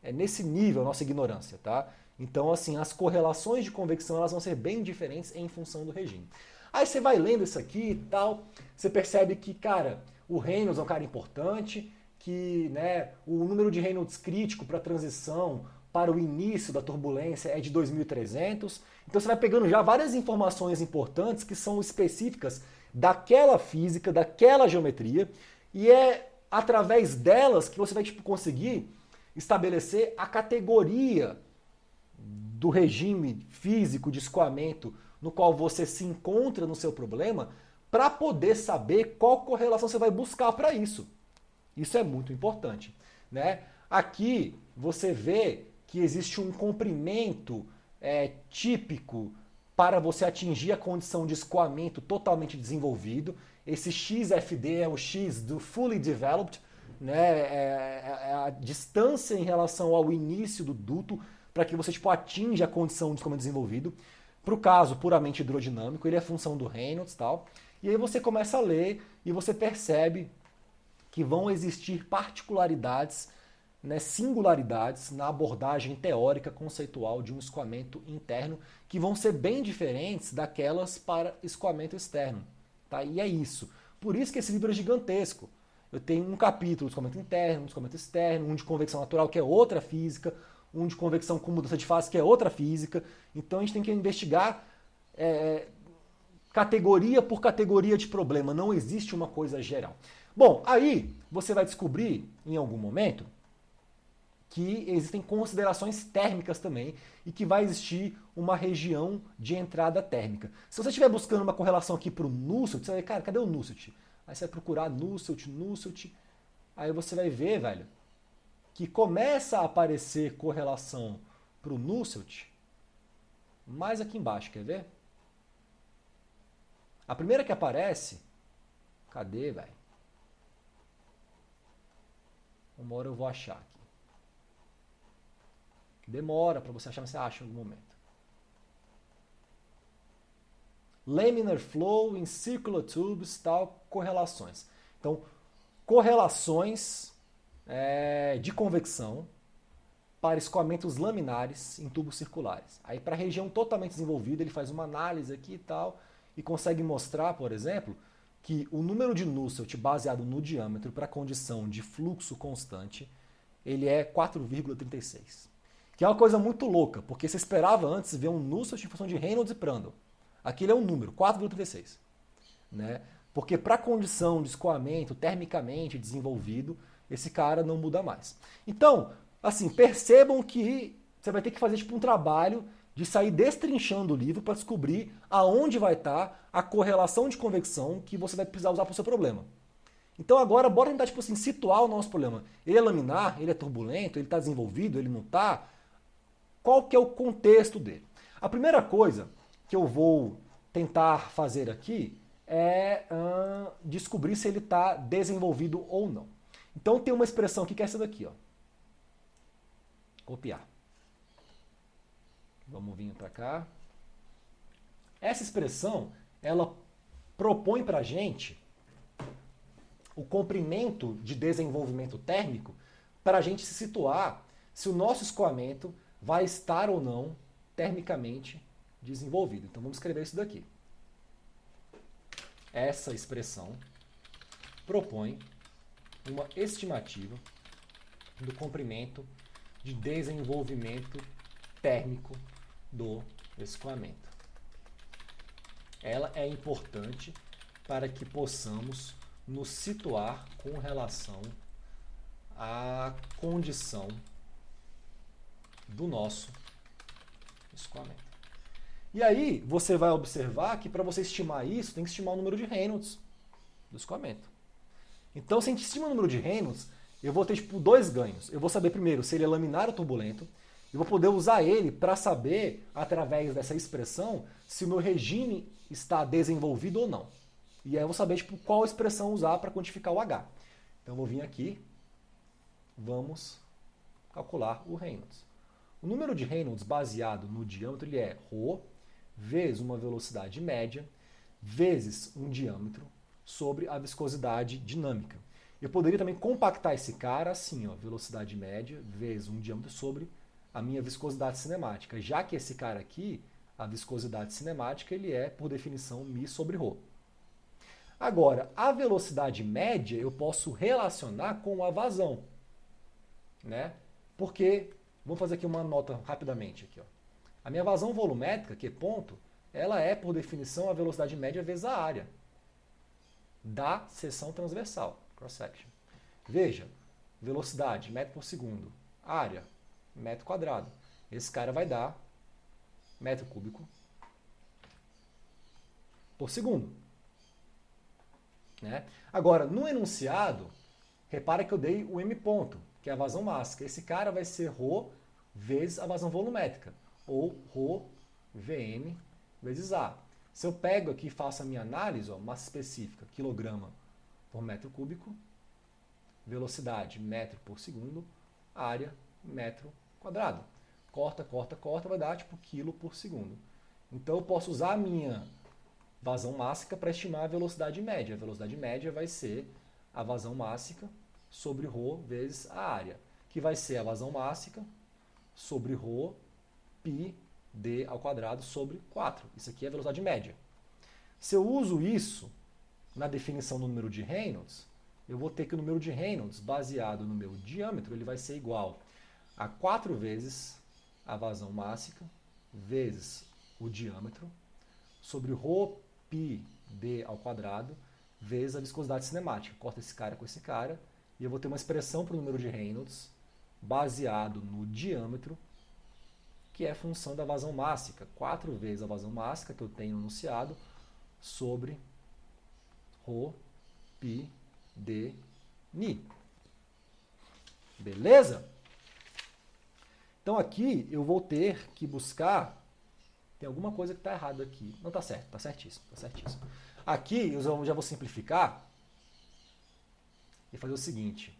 É nesse nível a nossa ignorância, tá? Então, assim, as correlações de convecção elas vão ser bem diferentes em função do regime. Aí você vai lendo isso aqui e tal, você percebe que, cara, o Reynolds é um cara importante, que né, o número de Reynolds crítico para a transição, para o início da turbulência é de 2300. Então você vai pegando já várias informações importantes que são específicas daquela física, daquela geometria, e é através delas que você vai tipo, conseguir estabelecer a categoria do regime físico de escoamento no qual você se encontra no seu problema, para poder saber qual correlação você vai buscar para isso. Isso é muito importante, né? Aqui você vê que existe um comprimento típico para você atingir a condição de escoamento totalmente desenvolvido. Esse XFD é o X do Fully Developed, né? É a distância em relação ao início do duto para que você tipo, atinja a condição de escoamento desenvolvido. Para o caso puramente hidrodinâmico, ele é função do Reynolds e tal. E aí você começa a ler e você percebe que vão existir particularidades, né, singularidades na abordagem teórica conceitual de um escoamento interno que vão ser bem diferentes daquelas para escoamento externo. Tá? E é isso. Por isso que esse livro é gigantesco. Eu tenho um capítulo de escoamento interno, um de escoamento externo, um de convecção natural, que é outra física, um de convecção com mudança de fase, que é outra física. Então a gente tem que investigar categoria por categoria de problema. Não existe uma coisa geral. Bom, aí você vai descobrir em algum momento que existem considerações térmicas também e que vai existir uma região de entrada térmica. Se você estiver buscando uma correlação aqui para o Nusselt, você vai ver, cara, cadê o Nusselt? Aí você vai procurar Nusselt, aí você vai ver, velho, que começa a aparecer correlação para o Nusselt mais aqui embaixo, quer ver? A primeira que aparece, cadê, velho? Uma hora eu vou achar aqui. Demora para você achar, mas você acha em algum momento. Laminar flow in circular tubes, tal, correlações. Então, correlações de convecção para escoamentos laminares em tubos circulares. Aí, para a região totalmente desenvolvida, ele faz uma análise aqui e tal, e consegue mostrar, por exemplo, que o número de Nusselt baseado no diâmetro para a condição de fluxo constante, ele é 4,36. Que é uma coisa muito louca, porque você esperava antes ver um Nusselt em função de Reynolds e Prandtl. Aqui ele é um número, 4,36. Né? Porque para a condição de escoamento termicamente desenvolvido, esse cara não muda mais. Então, assim, percebam que você vai ter que fazer tipo um trabalho de sair destrinchando o livro para descobrir aonde vai estar a correlação de convecção que você vai precisar usar para o seu problema. Então agora, bora tentar tipo assim, situar o nosso problema. Ele é laminar, ele é turbulento, ele está desenvolvido, ele não está? Qual que é o contexto dele? A primeira coisa que eu vou tentar fazer aqui é descobrir se ele está desenvolvido ou não. Então tem uma expressão aqui que é essa daqui, ó. Copiar. Vamos vir para cá. Essa expressão, ela propõe para a gente o comprimento de desenvolvimento térmico para a gente se situar se o nosso escoamento vai estar ou não termicamente desenvolvido. Então vamos escrever isso daqui. Essa expressão propõe uma estimativa do comprimento de desenvolvimento térmico do escoamento. Ela é importante para que possamos nos situar com relação à condição do nosso escoamento. E aí você vai observar que para você estimar isso, tem que estimar o número de Reynolds do escoamento. Então, se a gente estima o número de Reynolds, eu vou ter tipo dois ganhos. Eu vou saber primeiro se ele é laminar ou turbulento. Eu vou poder usar ele para saber, através dessa expressão, se o meu regime está desenvolvido ou não. E aí eu vou saber tipo, qual expressão usar para quantificar o H. Então eu vou vir aqui, vamos calcular o Reynolds. O número de Reynolds baseado no diâmetro ele é ρ vezes uma velocidade média vezes um diâmetro sobre a viscosidade dinâmica. Eu poderia também compactar esse cara assim, ó, velocidade média vezes um diâmetro sobre a minha viscosidade cinemática, já que esse cara aqui, a viscosidade cinemática, ele é, por definição, μ sobre ρ. Agora, a velocidade média eu posso relacionar com a vazão, né? Porque, vamos fazer aqui uma nota rapidamente. Aqui, ó. A minha vazão volumétrica, que é ponto, ela é, por definição, a velocidade média vezes a área da seção transversal, cross-section. Veja, velocidade, metro por segundo, área, metro quadrado. Esse cara vai dar metro cúbico por segundo. Né? Agora, no enunciado, repara que eu dei o M ponto, que é a vazão mássica. Esse cara vai ser ρ vezes a vazão volumétrica, ou ρ Vm vezes A. Se eu pego aqui e faço a minha análise, ó, massa específica, quilograma por metro cúbico, velocidade, metro por segundo, área, metro quadrado. Corta, corta, corta, vai dar tipo quilo por segundo. Então eu posso usar a minha vazão mássica para estimar a velocidade média. A velocidade média vai ser a vazão mássica sobre ρ vezes a área, que vai ser a vazão mássica sobre ρ π d ao quadrado sobre 4. Isso aqui é a velocidade média. Se eu uso isso na definição do número de Reynolds, eu vou ter que o número de Reynolds, baseado no meu diâmetro, ele vai ser igual a 4 vezes a vazão mássica vezes o diâmetro sobre ρ π d ao quadrado vezes a viscosidade cinemática. Corta esse cara com esse cara e eu vou ter uma expressão para o número de Reynolds baseado no diâmetro, que é a função da vazão mássica, 4 vezes a vazão mássica que eu tenho no enunciado sobre ρ π, d, ni. Beleza? Então aqui eu vou ter que buscar... Tem alguma coisa que está errada aqui. Não, está certo, está certíssimo, está certíssimo. Aqui eu já vou simplificar e fazer o seguinte.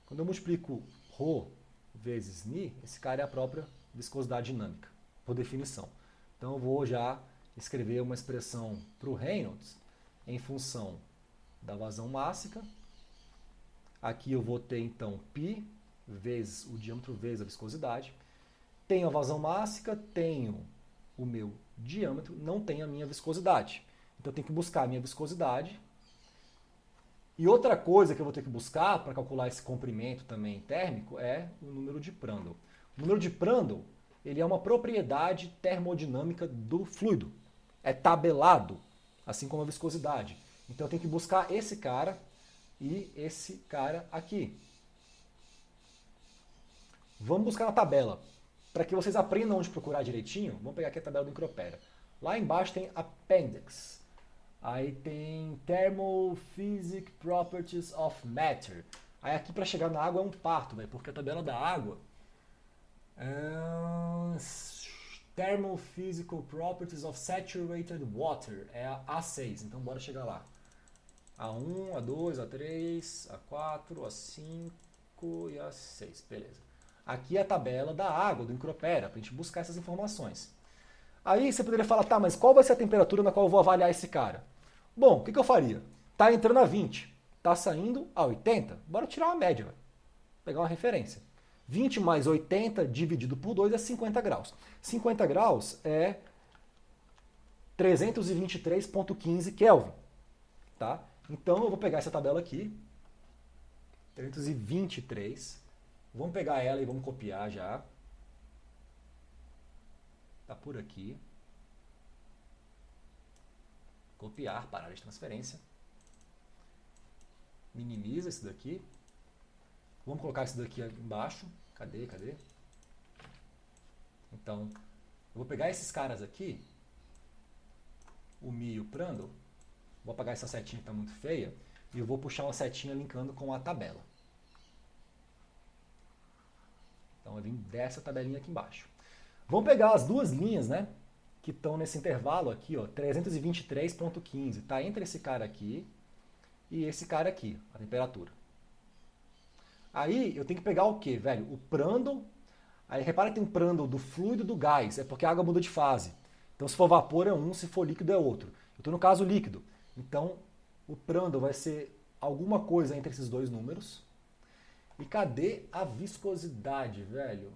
Quando eu multiplico ρ vezes ni, esse cara é a própria viscosidade dinâmica, por definição. Então eu vou já escrever uma expressão para o Reynolds em função da vazão mássica. Aqui eu vou ter então π vezes o diâmetro vezes a viscosidade. Tenho a vazão mássica, tenho o meu diâmetro, não tenho a minha viscosidade. Então eu tenho que buscar a minha viscosidade. E outra coisa que eu vou ter que buscar para calcular esse comprimento também térmico é o número de Prandtl. O número de Prandtl, ele é uma propriedade termodinâmica do fluido. É tabelado, assim como a viscosidade. Então eu tenho que buscar esse cara e esse cara aqui. Vamos buscar na tabela. Para que vocês aprendam onde procurar direitinho, vamos pegar aqui a tabela do Encropera. Lá embaixo tem Appendix. Aí tem Thermophysical Properties of Matter. Aí aqui para chegar na água é um parto, véio, porque a tabela da água... Thermophysical Properties of Saturated Water. É a A6, então bora chegar lá. A1, A2, A3, A4, A5 e A6. Beleza. Aqui é a tabela da água, do Encropera, para a gente buscar essas informações. Aí você poderia falar, tá, mas qual vai ser a temperatura na qual eu vou avaliar esse cara? Bom, o que eu faria? Tá entrando a 20, tá saindo a 80, bora tirar uma média, véio. Pegar uma referência. 20 mais 80 dividido por 2 é 50 graus. 50 graus é 323,15 Kelvin. Tá? Então eu vou pegar essa tabela aqui, 323. Vamos pegar ela e vamos copiar já. Está por aqui. Copiar, parar de transferência. Minimiza isso daqui. Vamos colocar isso daqui embaixo. Cadê? Então, eu vou pegar esses caras aqui, o Mi e o Prandtl. Vou apagar essa setinha que está muito feia. E eu vou puxar uma setinha linkando com a tabela. Então eu vim dessa tabelinha aqui embaixo. Vamos pegar as duas linhas, né, que estão nesse intervalo aqui, ó, 323,15. Está entre esse cara aqui e esse cara aqui, a temperatura. Aí eu tenho que pegar o quê, velho? O Prandtl. Aí repara que tem um Prandtl do fluido e do gás, é porque a água muda de fase. Então se for vapor é um, se for líquido é outro. Eu estou no caso líquido. Então o Prandtl vai ser alguma coisa entre esses dois números. E cadê a viscosidade, velho?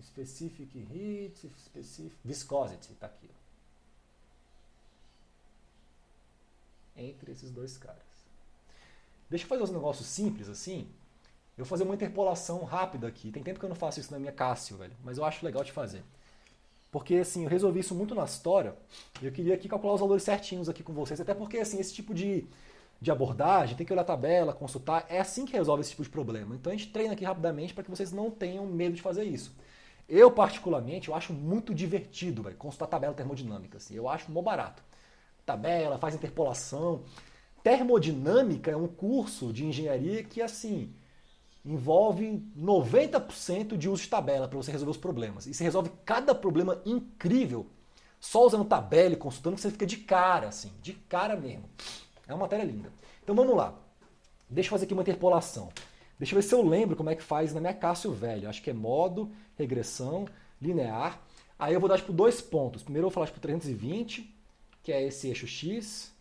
Specific heat, specific viscosity, tá aqui. Ó. Entre esses dois caras. Deixa eu fazer um negócio simples assim. Eu vou fazer uma interpolação rápida aqui. Tem tempo que eu não faço isso na minha Cássio, velho. Mas eu acho legal de fazer. Porque assim, eu resolvi isso muito na história. E eu queria aqui calcular os valores certinhos aqui com vocês. Até porque assim, esse tipo de abordagem, tem que olhar a tabela, consultar, é assim que resolve esse tipo de problema. Então a gente treina aqui rapidamente para que vocês não tenham medo de fazer isso. Eu, particularmente, eu acho muito divertido, véio, consultar tabela termodinâmica. Assim, eu acho mó barato. Tabela, faz interpolação. Termodinâmica é um curso de engenharia que, assim, envolve 90% de uso de tabela para você resolver os problemas. E você resolve cada problema incrível só usando tabela e consultando, que você fica de cara, assim, de cara mesmo. É uma matéria linda. Então vamos lá. Deixa eu fazer aqui uma interpolação. Deixa eu ver se eu lembro como é que faz na minha Cássio velho. Acho que é modo, regressão, linear. Aí eu vou dar tipo 2 pontos. Primeiro eu vou falar tipo 320, que é esse eixo X.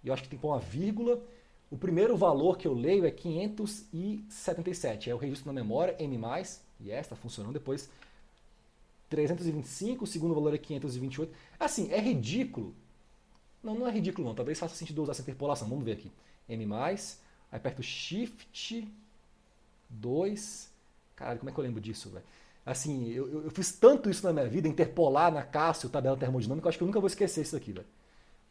E eu acho que tem que pôr uma vírgula. O primeiro valor que eu leio é 577. É o registro na memória, M+, e está funcionando. Depois 325, o segundo valor é 528. Assim, é ridículo. Não é ridículo não, talvez faça sentido usar essa interpolação. Vamos ver aqui. M+, aí aperto Shift 2. Caralho, como é que eu lembro disso, velho? Assim, eu fiz tanto isso na minha vida, interpolar na Cássio, tabela termodinâmica, eu acho que eu nunca vou esquecer isso aqui, velho.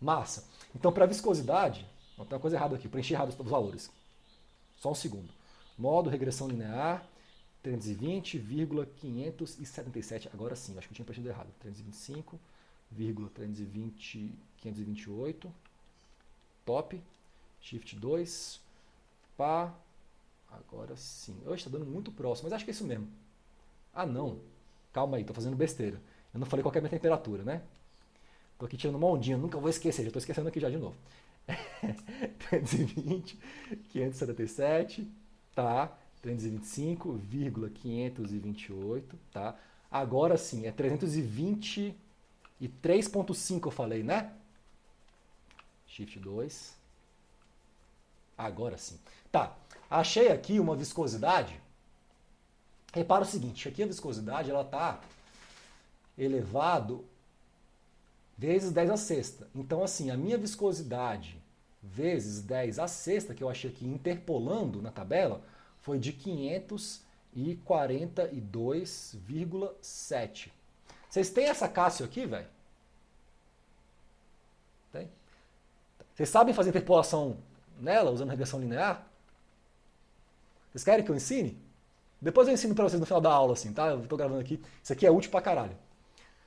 Massa. Então, para viscosidade, não, tem uma coisa errada aqui, preenchi errado os valores. Só um segundo. Modo, regressão linear, 320,577. Agora sim, acho que eu tinha preenchido errado. 325,528. Top. Shift 2. Pá. Agora sim. Hoje está dando muito próximo, mas acho que é isso mesmo. Ah, não. Calma aí, tô fazendo besteira. Eu não falei qual é a minha temperatura, né? Tô aqui tirando uma ondinha, nunca vou esquecer, já tô esquecendo aqui já de novo. 320, 577, tá? 325,528, tá? Agora sim, é 323,5 eu falei, né? Shift 2. Agora sim. Tá, achei aqui uma viscosidade. Repara o seguinte, aqui a viscosidade, ela tá elevado vezes 10 a sexta. Então, assim, a minha viscosidade vezes 10 a sexta, que eu achei aqui interpolando na tabela, foi de 542,7. Vocês têm essa Cássio aqui, velho? Tem? Vocês sabem fazer interpolação nela, usando regressão linear? Vocês querem que eu ensine? Depois eu ensino pra vocês no final da aula, assim, tá? Eu tô gravando aqui. Isso aqui é útil pra caralho.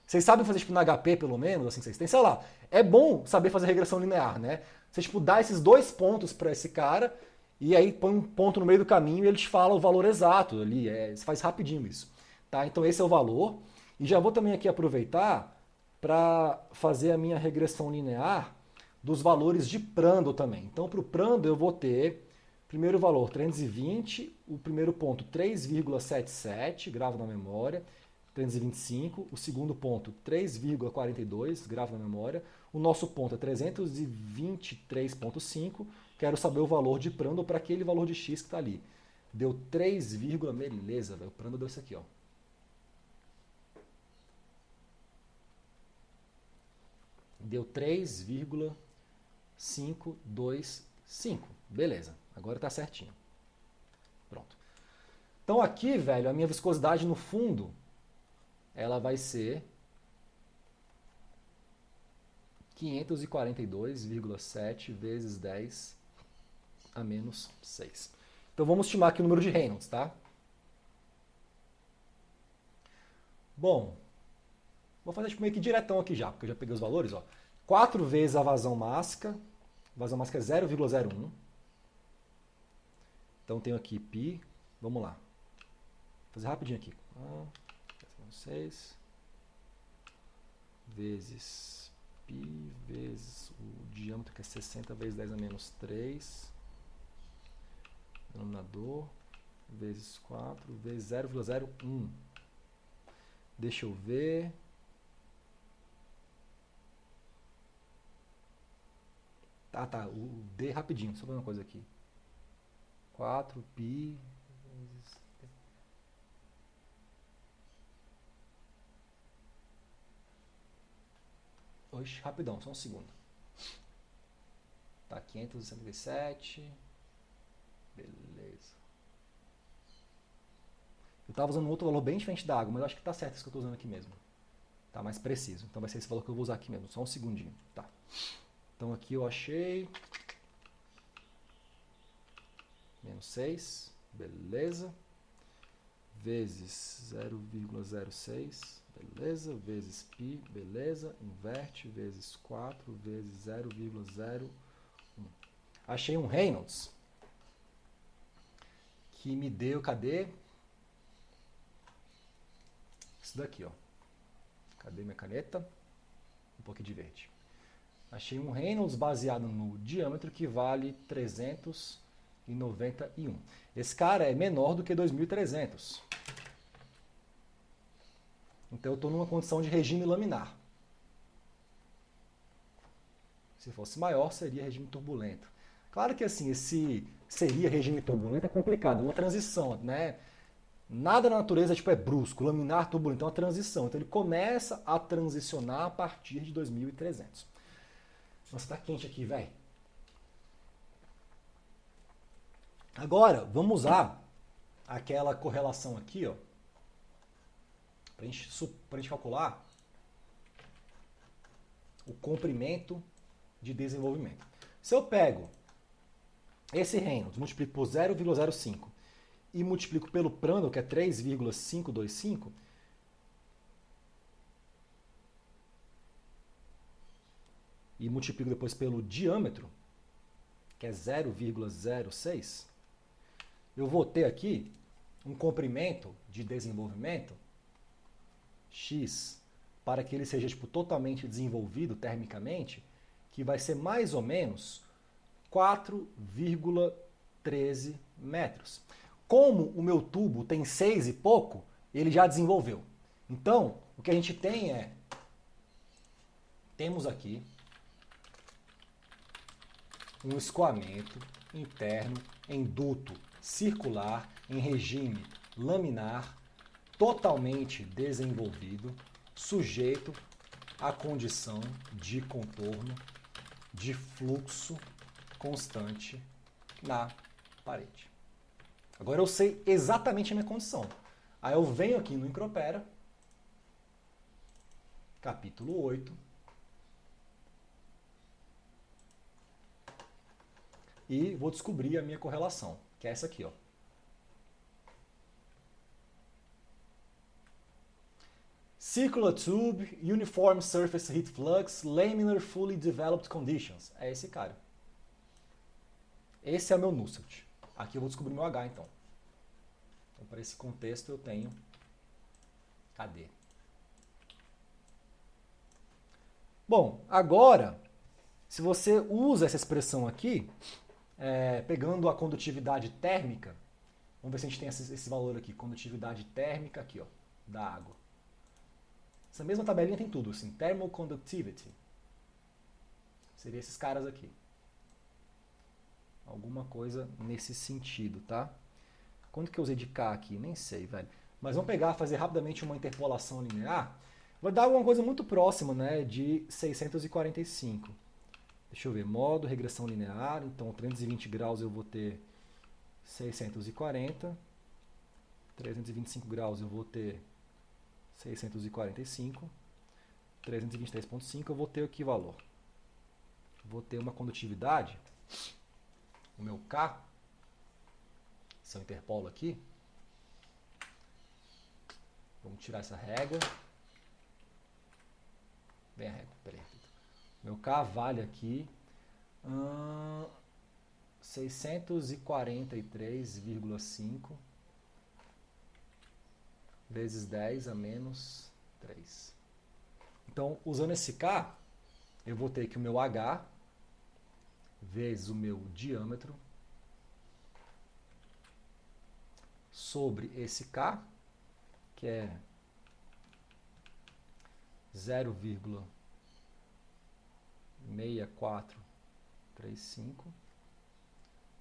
Vocês sabem fazer, tipo, no HP, pelo menos, assim, vocês têm, sei lá. É bom saber fazer regressão linear, né? Você, tipo, dá esses 2 pontos pra esse cara e aí põe um ponto no meio do caminho e ele te fala o valor exato ali. Você faz rapidinho isso, tá? Então esse é o valor. E já vou também aqui aproveitar para fazer a minha regressão linear dos valores de Prandtl também. Então, para o Prandtl eu vou ter, primeiro valor 320, o primeiro ponto 3,77, gravo na memória, 325, o segundo ponto 3,42, gravo na memória, o nosso ponto é 323,5, quero saber o valor de Prandtl para aquele valor de x que está ali. Deu 3, beleza, velho, o Prandtl deu isso aqui, ó. Deu 3,525. Beleza, agora está certinho. Pronto. Então aqui, velho, a minha viscosidade no fundo, ela vai ser 542,7 vezes 10 a menos 6. Então vamos estimar aqui o número de Reynolds, tá? Bom, vou fazer tipo, meio que diretão aqui já, porque eu já peguei os valores, ó. 4 vezes a vazão mássica é 0,01. Então tenho aqui π, vamos lá. Vou fazer rapidinho aqui. 6 vezes π vezes o diâmetro que é 60 vezes 10 a menos 3, denominador, vezes 4 vezes 0,01. Deixa eu ver. Tá, o D rapidinho, só ver uma coisa aqui. 4π vezes... Oxe, rapidão, só um segundo. Tá, 567. Beleza. Eu estava usando um outro valor bem diferente da água, mas eu acho que tá certo isso que eu estou usando aqui mesmo. Tá mais preciso. Então vai ser esse valor que eu vou usar aqui mesmo. Só um segundinho. Tá. Então aqui eu achei... menos 6. Beleza. Vezes 0,06. Beleza. Vezes π. Beleza. Inverte. Vezes 4. Vezes 0,01. Achei um Reynolds. Que me deu... Cadê? Isso daqui, ó. Cadê minha caneta? Um pouquinho de verde. Achei um Reynolds baseado no diâmetro que vale 391. Esse cara é menor do que 2.300. Então eu estou numa condição de regime laminar. Se fosse maior, seria regime turbulento. Claro que assim, esse seria regime turbulento é complicado, é uma transição, né? Nada na natureza tipo, é brusco, laminar, turbulento, é uma transição. Então ele começa a transicionar a partir de 2.300. Nossa, tá quente aqui, velho. Agora, vamos usar aquela correlação aqui, ó, pra gente calcular o comprimento de desenvolvimento. Se eu pego esse Reynolds, multiplico por 0,05 e multiplico pelo Prandtl, que é 3,525, e multiplico depois pelo diâmetro, que é 0,06, eu vou ter aqui um comprimento de desenvolvimento x para que ele seja tipo, totalmente desenvolvido termicamente, que vai ser mais ou menos 4,13 metros. Como o meu tubo tem 6 e pouco, ele já desenvolveu. Então, o que a gente tem temos aqui um escoamento interno em duto circular em regime laminar, totalmente desenvolvido, sujeito à condição de contorno de fluxo constante na parede. Agora eu sei exatamente a minha condição. Aí eu venho aqui no Micropera, capítulo 8, e vou descobrir a minha correlação, que é essa aqui, ó. Circular tube, uniform surface heat flux, laminar fully developed conditions. É esse cara. Esse é o meu Nusselt. Aqui eu vou descobrir meu H, então. Então, para esse contexto, eu tenho... Cadê? Bom, agora, se você usa essa expressão aqui, pegando a condutividade térmica, vamos ver se a gente tem esse valor aqui, condutividade térmica aqui, ó, da água. Essa mesma tabelinha tem tudo, assim, thermal conductivity. Seria esses caras aqui. Alguma coisa nesse sentido, tá? Quanto que eu usei de K aqui? Nem sei, velho. Mas vamos pegar, fazer rapidamente uma interpolação linear. Vai dar alguma coisa muito próxima, né, de 645. Deixa eu ver, modo regressão linear. Então, 320 graus eu vou ter 640. 325 graus eu vou ter 645. 323,5 eu vou ter que valor? Vou ter uma condutividade, o meu K, se eu interpolo aqui, vamos tirar essa régua. Vem a régua, peraí. Meu K vale aqui 643,5 vezes 10 a menos 3. Então, usando esse K, eu vou ter que o meu H vezes o meu diâmetro sobre esse K, que é 0,6435.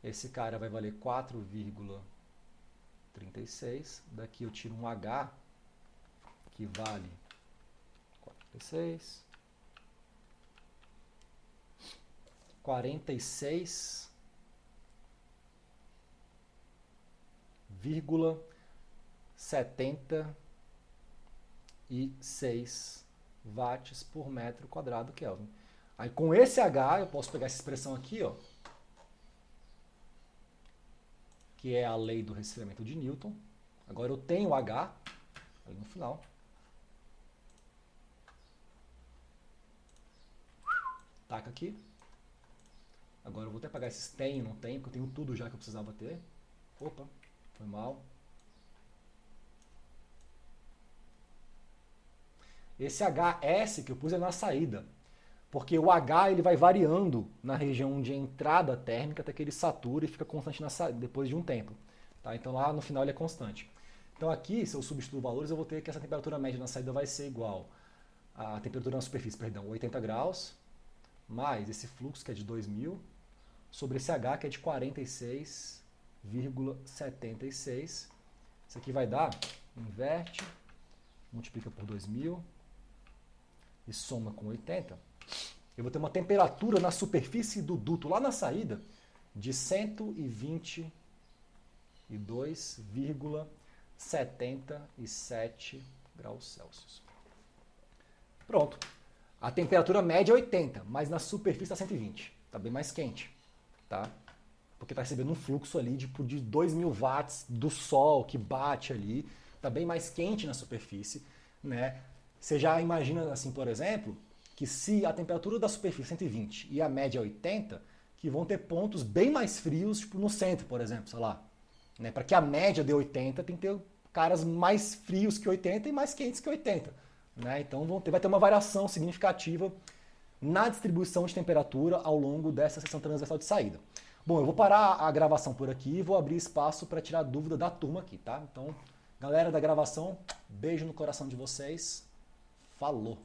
Esse cara vai valer 4,36. Daqui eu tiro um H, que vale 46. 46,76 watts por metro quadrado Kelvin. Aí com esse H eu posso pegar essa expressão aqui, ó, que é a lei do resfriamento de Newton. Agora eu tenho H ali no final. Taca aqui. Agora eu vou até pagar esses tenho, não tenho, porque eu tenho tudo já que eu precisava ter. Opa, foi mal. Esse HS que eu pus é na saída, porque o H ele vai variando na região de entrada térmica até que ele satura e fica constante na saída, depois de um tempo. Tá? Então lá no final ele é constante. Então aqui, se eu substituir valores, eu vou ter que essa temperatura média na saída vai ser igual à temperatura na superfície, perdão, 80 graus, mais esse fluxo que é de 2000, sobre esse H que é de 46,76. Isso aqui vai dar, inverte, multiplica por 2000 e soma com 80. Eu vou ter uma temperatura na superfície do duto, lá na saída, de 122,77 graus Celsius. Pronto. A temperatura média é 80, mas na superfície está 120. Está bem mais quente. Tá? Porque está recebendo um fluxo ali de 2.000 watts do sol que bate ali. Está bem mais quente na superfície. Né? Você já imagina, assim, por exemplo, que se a temperatura da superfície é 120 e a média é 80, que que vão ter pontos bem mais frios, tipo no centro, por exemplo, sei lá. Né? Para que a média dê 80, tem que ter caras mais frios que 80 e mais quentes que 80. Né? Então vai ter uma variação significativa na distribuição de temperatura ao longo dessa seção transversal de saída. Bom, eu vou parar a gravação por aqui e vou abrir espaço para tirar dúvida da turma aqui, tá? Então, galera da gravação, beijo no coração de vocês. Falou!